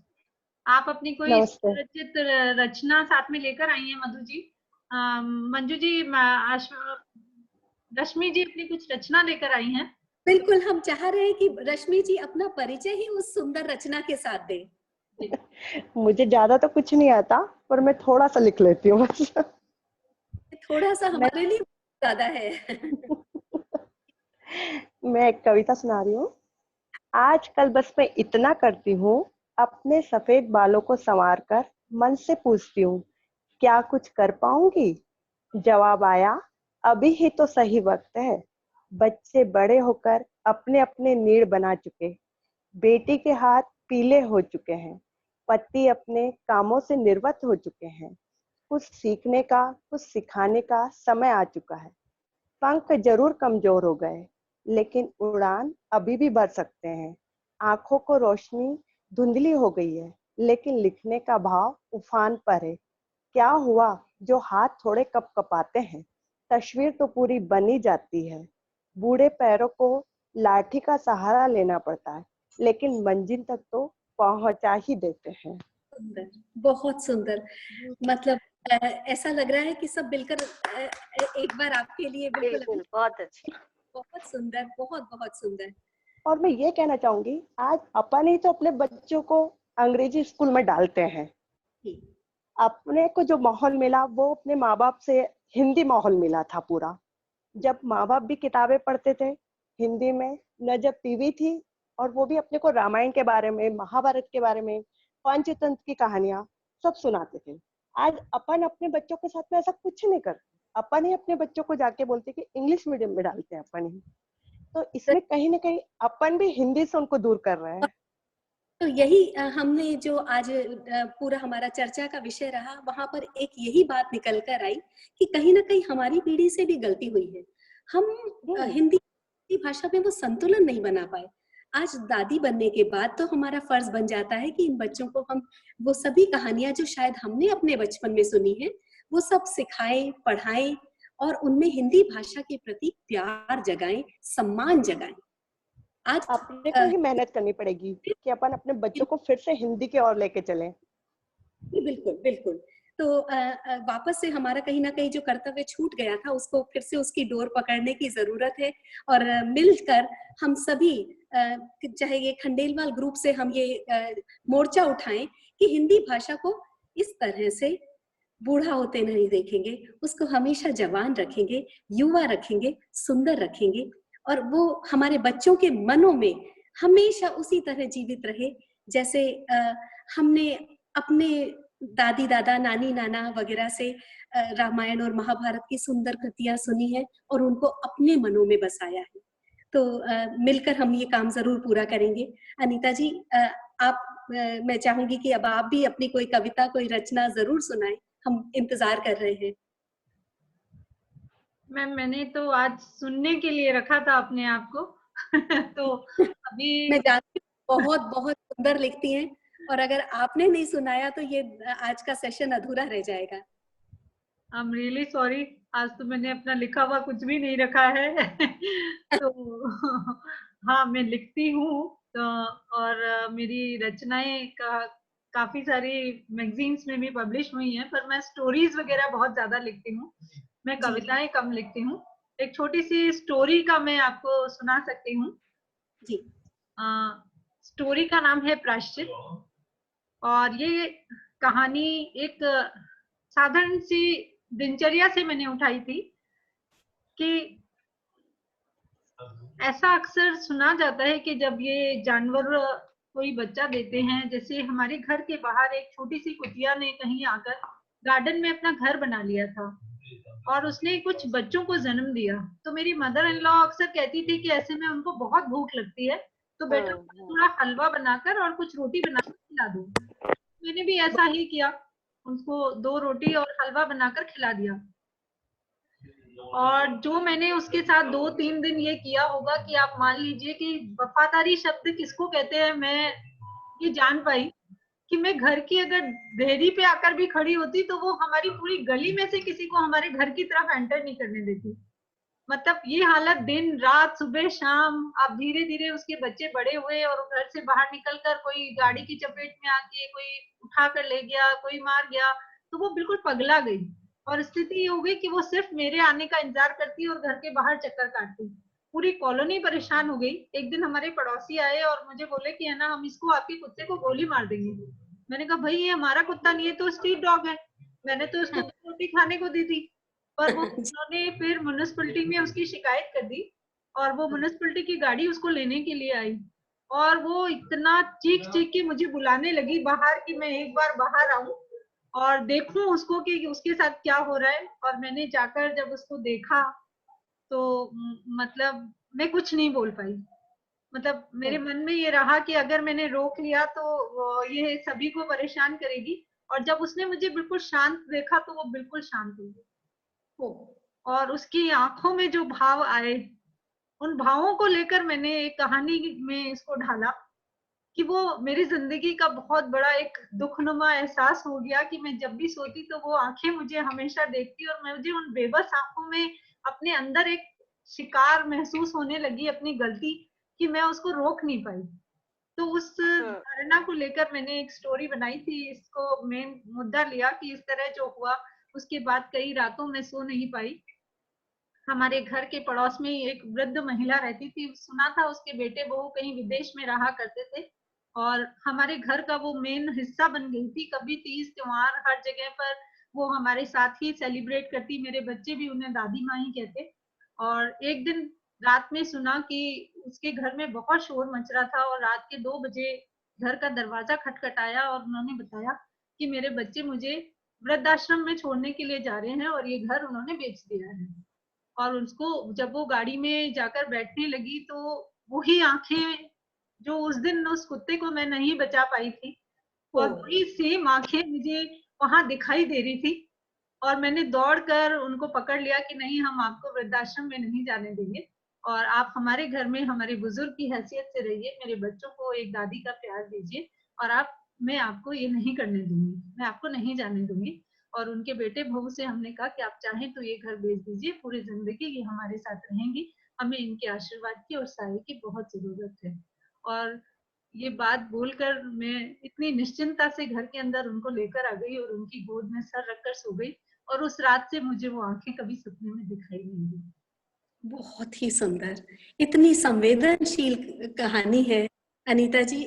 आप अपनी कोई रचित रचना साथ में लेकर आई हैं मधु जी? मंजू जी, रश्मि जी अपनी कुछ रचना लेकर आई हैं। बिल्कुल, हम चाह रहे हैं कि रश्मि जी अपना परिचय ही उस सुंदर रचना के साथ दें। मुझे ज्यादा तो कुछ नहीं आता, पर मैं थोड़ा सा लिख लेती हूँ बस। थोड़ा सा हमारे लिए ज्यादा है। मैं एक कविता सुना रही हूँ। आजकल बस मैं इतना करती हूँ, अपने सफेद बालों को संवार कर मन से पूछती हूँ, क्या कुछ कर पाऊंगी? जवाब आया, अभी ही तो सही वक्त है। बच्चे बड़े होकर अपने अपने नीड़ बना चुके, बेटी के हाथ पीले हो चुके हैं, पति अपने कामों से निर्वत हो चुके हैं। कुछ सीखने का, कुछ सिखाने का समय आ चुका है। पंख जरूर कमजोर हो गए, लेकिन उड़ान अभी भी भर सकते हैं। आंखों को रोशनी धुंधली हो गई है, लेकिन लिखने का भाव उफान पर है। क्या हुआ जो हाथ थोड़े कपकपाते हैं, तस्वीर तो पूरी बनी जाती है। बूढ़े पैरों को लाठी का सहारा लेना पड़ता है, लेकिन मंजिल तक तो पहुंचा ही देते हैं। सुंदर, बहुत सुंदर। मतलब ऐसा लग रहा है कि सब मिलकर एक बार आपके लिए बिल्कुल बहुत अच्छी, बहुत सुंदर, बहुत बहुत सुंदर। और मैं ये कहना चाहूंगी, आज अपन ही तो अपने बच्चों को अंग्रेजी स्कूल में डालते हैं। अपने को जो माहौल मिला वो अपने माँ बाप से हिंदी माहौल मिला था पूरा। जब माँ बाप भी किताबें पढ़ते थे हिंदी में, न जब टीवी थी, और वो भी अपने को रामायण के बारे में, महाभारत के बारे में, पंचतंत्र की कहानियां सब सुनाते थे। आज अपन अपने बच्चों के साथ में ऐसा कुछ नहीं करते, अपन ही अपने बच्चों को जाके बोलते कि इंग्लिश मीडियम में डालते हैं अपन ही। तो इसमें कहीं ना कहीं अपन भी हिंदी से उनको दूर कर रहे हैं। तो यही हमने जो आज पूरा हमारा चर्चा का विषय रहा, वहां पर एक यही बात निकल कर आई कि कहीं ना कहीं हमारी पीढ़ी से भी गलती हुई है। हम हिंदी भाषा में वो संतुलन नहीं बना पाए। आज दादी बनने के बाद तो हमारा फर्ज बन जाता है कि इन बच्चों को हम वो सभी कहानियां जो शायद हमने अपने बचपन में सुनी है वो सब सिखाएं, पढ़ाएं और उनमें हिंदी भाषा के प्रति प्यार जगाएं, सम्मान जगाएं। आज अपने को ही मेहनत करनी पड़ेगी कि अपन अपने बच्चों को फिर से हिंदी की ओर लेके चलें। बिल्कुल बिल्कुल। तो वापस से हमारा कहीं ना कहीं जो कर्तव्य छूट गया था उसको फिर से उसकी डोर पकड़ने की जरूरत है और मिलकर हम सभी चाहे ये खंडेलवाल ग्रुप से हम ये मोर्चा उठाएं कि हिंदी भाषा को इस तरह से बूढ़ा होते नहीं देखेंगे, उसको हमेशा जवान रखेंगे, युवा रखेंगे, सुंदर रखेंगे और वो हमारे बच्चों के मनों में हमेशा उसी तरह जीवित रहे जैसे हमने अपने दादी दादा, नानी नाना वगैरह से रामायण और महाभारत की सुंदर कृतियां सुनी है और उनको अपने मनों में बसाया है। तो मिलकर हम ये काम जरूर पूरा करेंगे। अनीता जी, मैं चाहूंगी कि अब आप भी अपनी कोई कविता, कोई रचना जरूर सुनाएं, हम इंतजार कर रहे हैं। मैम, मैंने तो आज सुनने के लिए रखा था अपने आप को तो अभी मैं जानती हूँ बहुत बहुत सुंदर लिखती हैं और अगर आपने नहीं सुनाया तो ये आज का सेशन अधूरा रह जाएगा। आई एम रियली सॉरी, आज तो मैंने अपना लिखा हुआ कुछ भी नहीं रखा है तो हाँ, मैं लिखती हूँ तो, और मेरी रचनाएं काफी सारी मैगजीन्स में भी पब्लिश हुई हैं, पर मैं स्टोरीज वगैरह बहुत ज्यादा लिखती हूँ, मैं कविताएं कम लिखती हूँ। एक छोटी सी स्टोरी का मैं आपको सुना सकती हूँ जी। स्टोरी का नाम है प्रायश्चित और ये कहानी एक साधारण सी दिनचर्या से मैंने उठाई थी कि ऐसा अक्सर सुना जाता है कि जब ये जानवर कोई बच्चा देते हैं, जैसे हमारे घर के बाहर एक छोटी सी कुतिया ने कहीं आकर गार्डन में अपना घर बना लिया था और उसने कुछ बच्चों को जन्म दिया, तो मेरी मदर इन लॉ अक्सर कहती थी कि ऐसे में उनको बहुत भूख लगती है तो बेटा थोड़ा हलवा बनाकर और कुछ रोटी बनाकर खिला दो। मैंने भी ऐसा ही किया, उनको 2 रोटी और हलवा बनाकर खिला दिया और जो मैंने उसके साथ 2-3 दिन ये किया होगा कि आप मान लीजिए कि वफादारी शब्द किसको कहते हैं मैं ये जान पाई कि मैं घर की अगर देहरी पे आकर भी खड़ी होती तो वो हमारी पूरी गली में से किसी को हमारे घर की तरफ एंटर नहीं करने देती। मतलब ये हालत दिन रात सुबह शाम, अब धीरे धीरे उसके बच्चे बड़े हुए और घर से बाहर निकलकर कोई गाड़ी की चपेट में आके कोई उठा कर ले गया, कोई मार गया, तो वो बिल्कुल पगला गई और स्थिति ये हो गई कि वो सिर्फ मेरे आने का इंतजार करती और घर के बाहर चक्कर काटती। पूरी कॉलोनी परेशान हो गई। एक दिन हमारे पड़ोसी आए और मुझे बोले कि है ना, हम इसको आपके कुत्ते को गोली मार देंगे। मैंने कहा भाई ये हमारा कुत्ता नहीं है, तो स्ट्रीट डॉग है, मैंने तो उसको रोटी खाने को दी थी। पर वो उन्होंने फिर म्युनिसिपैलिटी में उसकी शिकायत कर दी और वो म्युनिसिपैलिटी की गाड़ी उसको लेने के लिए आई और वो इतना चीख चीख के मुझे बुलाने लगी बाहर कि मैं एक बार बाहर आऊं और देखूं उसको कि उसके साथ क्या हो रहा है। और मैंने जाकर जब उसको देखा तो मतलब मैं कुछ नहीं बोल पाई। मतलब मेरे मन में ये रहा कि अगर मैंने रोक लिया तो ये सभी को परेशान करेगी, और जब उसने मुझे बिल्कुल शांत देखा तो वो बिल्कुल शांत हो गई और उसकी आंखों में जो भाव आए, उन भावों को लेकर मैंने एक कहानी में इसको ढाला कि वो मेरी जिंदगी का बहुत बड़ा एक दुखनुमा एहसास हो गया कि मैं जब भी सोती तो वो आंखें मुझे हमेशा देखती और मुझे उन बेबस आंखों में अपने अंदर एक शिकार महसूस होने लगी अपनी गलती कि मैं उसको रोक नहीं पाई। तो उस धारणा को लेकर मैंने एक स्टोरी बनाई थी। इसको मेन मुद्दा लिया कि इस तरह जो हुआ उसके बाद कई रातों में सो नहीं पाई। हमारे घर के पड़ोस में एक वृद्ध महिला रहती थी, सुना था उसके बेटे बहू कहीं विदेश में रहा करते थे और हमारे घर का वो मेन हिस्सा बन गई थी। कभी तीज त्योहार हर जगह पर वो हमारे साथ ही सेलिब्रेट करती, मेरे बच्चे भी उन्हें दादी माँ ही कहते। और एक दिन रात में सुना कि उसके घर में बहुत शोर मच रहा था और रात के 2 बजे घर का दरवाजा खटखटाया और उन्होंने बताया कि मेरे बच्चे मुझे वृद्धाश्रम में छोड़ने के लिए जा रहे हैं और ये घर उन्होंने बेच दिया है। और उसको जब वो गाड़ी में जाकर बैठने लगी तो वही आंखें जो उस दिन उस कुत्ते को मैं नहीं बचा पाई थी, और वही सेम आंखें मुझे वहां दिखाई दे रही थी। और मैंने दौड़कर उनको पकड़ लिया कि नहीं, हम आपको वृद्धाश्रम में नहीं जाने देंगे, और आप हमारे घर में हमारे बुजुर्ग की हैसियत से रहिए, मेरे बच्चों को एक दादी का प्यार दीजिए, और मैं आपको ये नहीं करने दूंगी, मैं आपको नहीं जाने दूंगी। और उनके बेटे बहू से हमने कहा कि आप चाहें तो ये घर बेच दीजिए, पूरी जिंदगी ये हमारे साथ रहेंगी, हमें इनके आशीर्वाद की और सहाय की बहुत जरूरत है। और ये बात बोलकर मैं इतनी निश्चिंतता से घर के अंदर उनको लेकर आ गई और उनकी गोद में सर रखकर सो गई, और उस रात से मुझे वो आंखें कभी सपने में दिखाई नहीं दी। बहुत ही सुंदर, इतनी संवेदनशील कहानी है अनीता जी।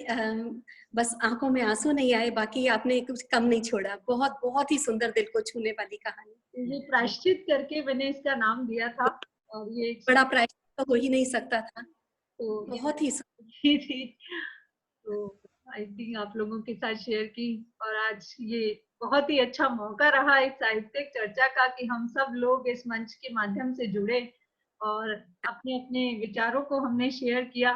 बस आंखों में आंसू नहीं आए, बाकी आपने कुछ कम नहीं छोड़ा। बहुत बहुत ही सुंदर, दिल को छूने वाली कहानी। ये प्रायश्चित करके मैंने इसका नाम दिया था, और ये बड़ा प्रायश्चित तो हो ही नहीं सकता था, तो बहुत ही ये थी, तो आई थिंक आप लोगों के साथ शेयर की। और आज ये बहुत ही अच्छा मौका रहा इस साहित्यिक चर्चा का कि हम सब लोग इस मंच के माध्यम से जुड़े और अपने अपने विचारों को हमने शेयर किया।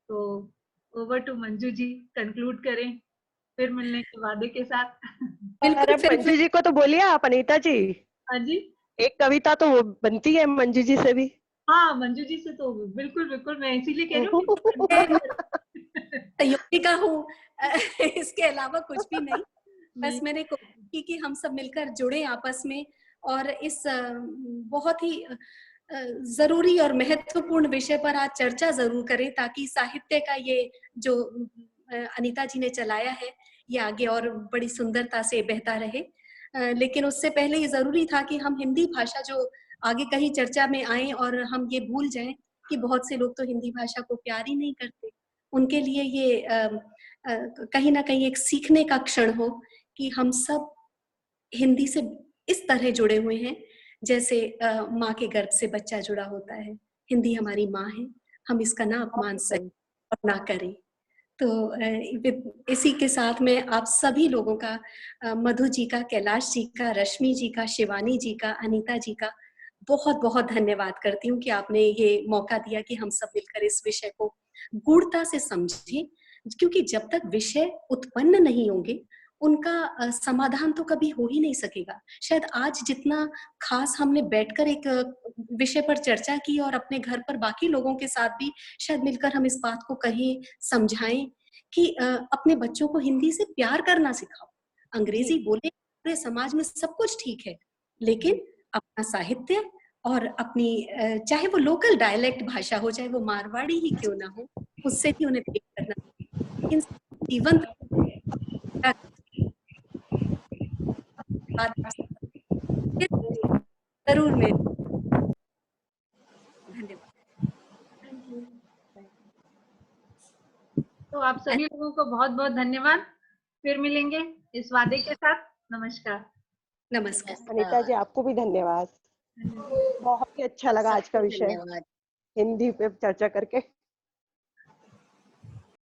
तो over to Manju ji, conclude करें फिर मिलने के वादे के साथ। बिल्कुल। अरे मंजू जी को तो बोलिए आप, अनीता जी। हाँ जी, एक कविता तो वो बनती है मंजू जी से भी। हाँ मंजू जी से तो बिल्कुल बिल्कुल, मैं इसीलिए कह रही हूँ मैं सहयोगिका हूँ, इसके अलावा कुछ भी नहीं। बस मैंने कोशिश की कि हम सब मिलकर जुड़े आपस में, और इस बहुत ही जरूरी और महत्वपूर्ण विषय पर आज चर्चा जरूर करें, ताकि साहित्य का ये जो अनीता जी ने चलाया है ये आगे और बड़ी सुंदरता से बहता रहे। लेकिन उससे पहले ये जरूरी था कि हम हिंदी भाषा जो आगे कहीं चर्चा में आए और हम ये भूल जाएं कि बहुत से लोग तो हिंदी भाषा को प्यार ही नहीं करते। उनके लिए ये कहीं ना कहीं एक सीखने का क्षण हो कि हम सब हिंदी से इस तरह जुड़े हुए हैं जैसे माँ के गर्भ से बच्चा जुड़ा होता है। हिंदी हमारी माँ है, हम इसका ना अपमान सही और ना करें। तो इसी के साथ में आप सभी लोगों का, मधु जी का, कैलाश जी का, रश्मि जी का, शिवानी जी का, अनीता जी का बहुत बहुत धन्यवाद करती हूँ कि आपने ये मौका दिया कि हम सब मिलकर इस विषय को गूढ़ता से समझें। क्योंकि जब तक विषय उत्पन्न नहीं होंगे उनका समाधान तो कभी हो ही नहीं सकेगा। शायद आज जितना खास हमने बैठकर एक विषय पर चर्चा की और अपने घर पर बाकी लोगों के साथ भी शायद मिलकर हम इस बात को कहें, समझाएं कि अपने बच्चों को हिंदी से प्यार करना सिखाओ। अंग्रेजी बोले पूरे समाज में सब कुछ ठीक है, लेकिन अपना साहित्य और अपनी चाहे वो लोकल डायलेक्ट भाषा हो, चाहे वो मारवाड़ी ही क्यों ना हो, उससे भी उन्हें प्रेम करना, लेकिन जीवन जरूर में। धन्यवाद। तो आप सभी लोगों को बहुत बहुत धन्यवाद। फिर मिलेंगे इस वादे के साथ। नमस्कार। नमस्कार। अनीता जी आपको भी धन्यवाद। बहुत ही अच्छा लगा आज का विषय, हिंदी पे चर्चा करके।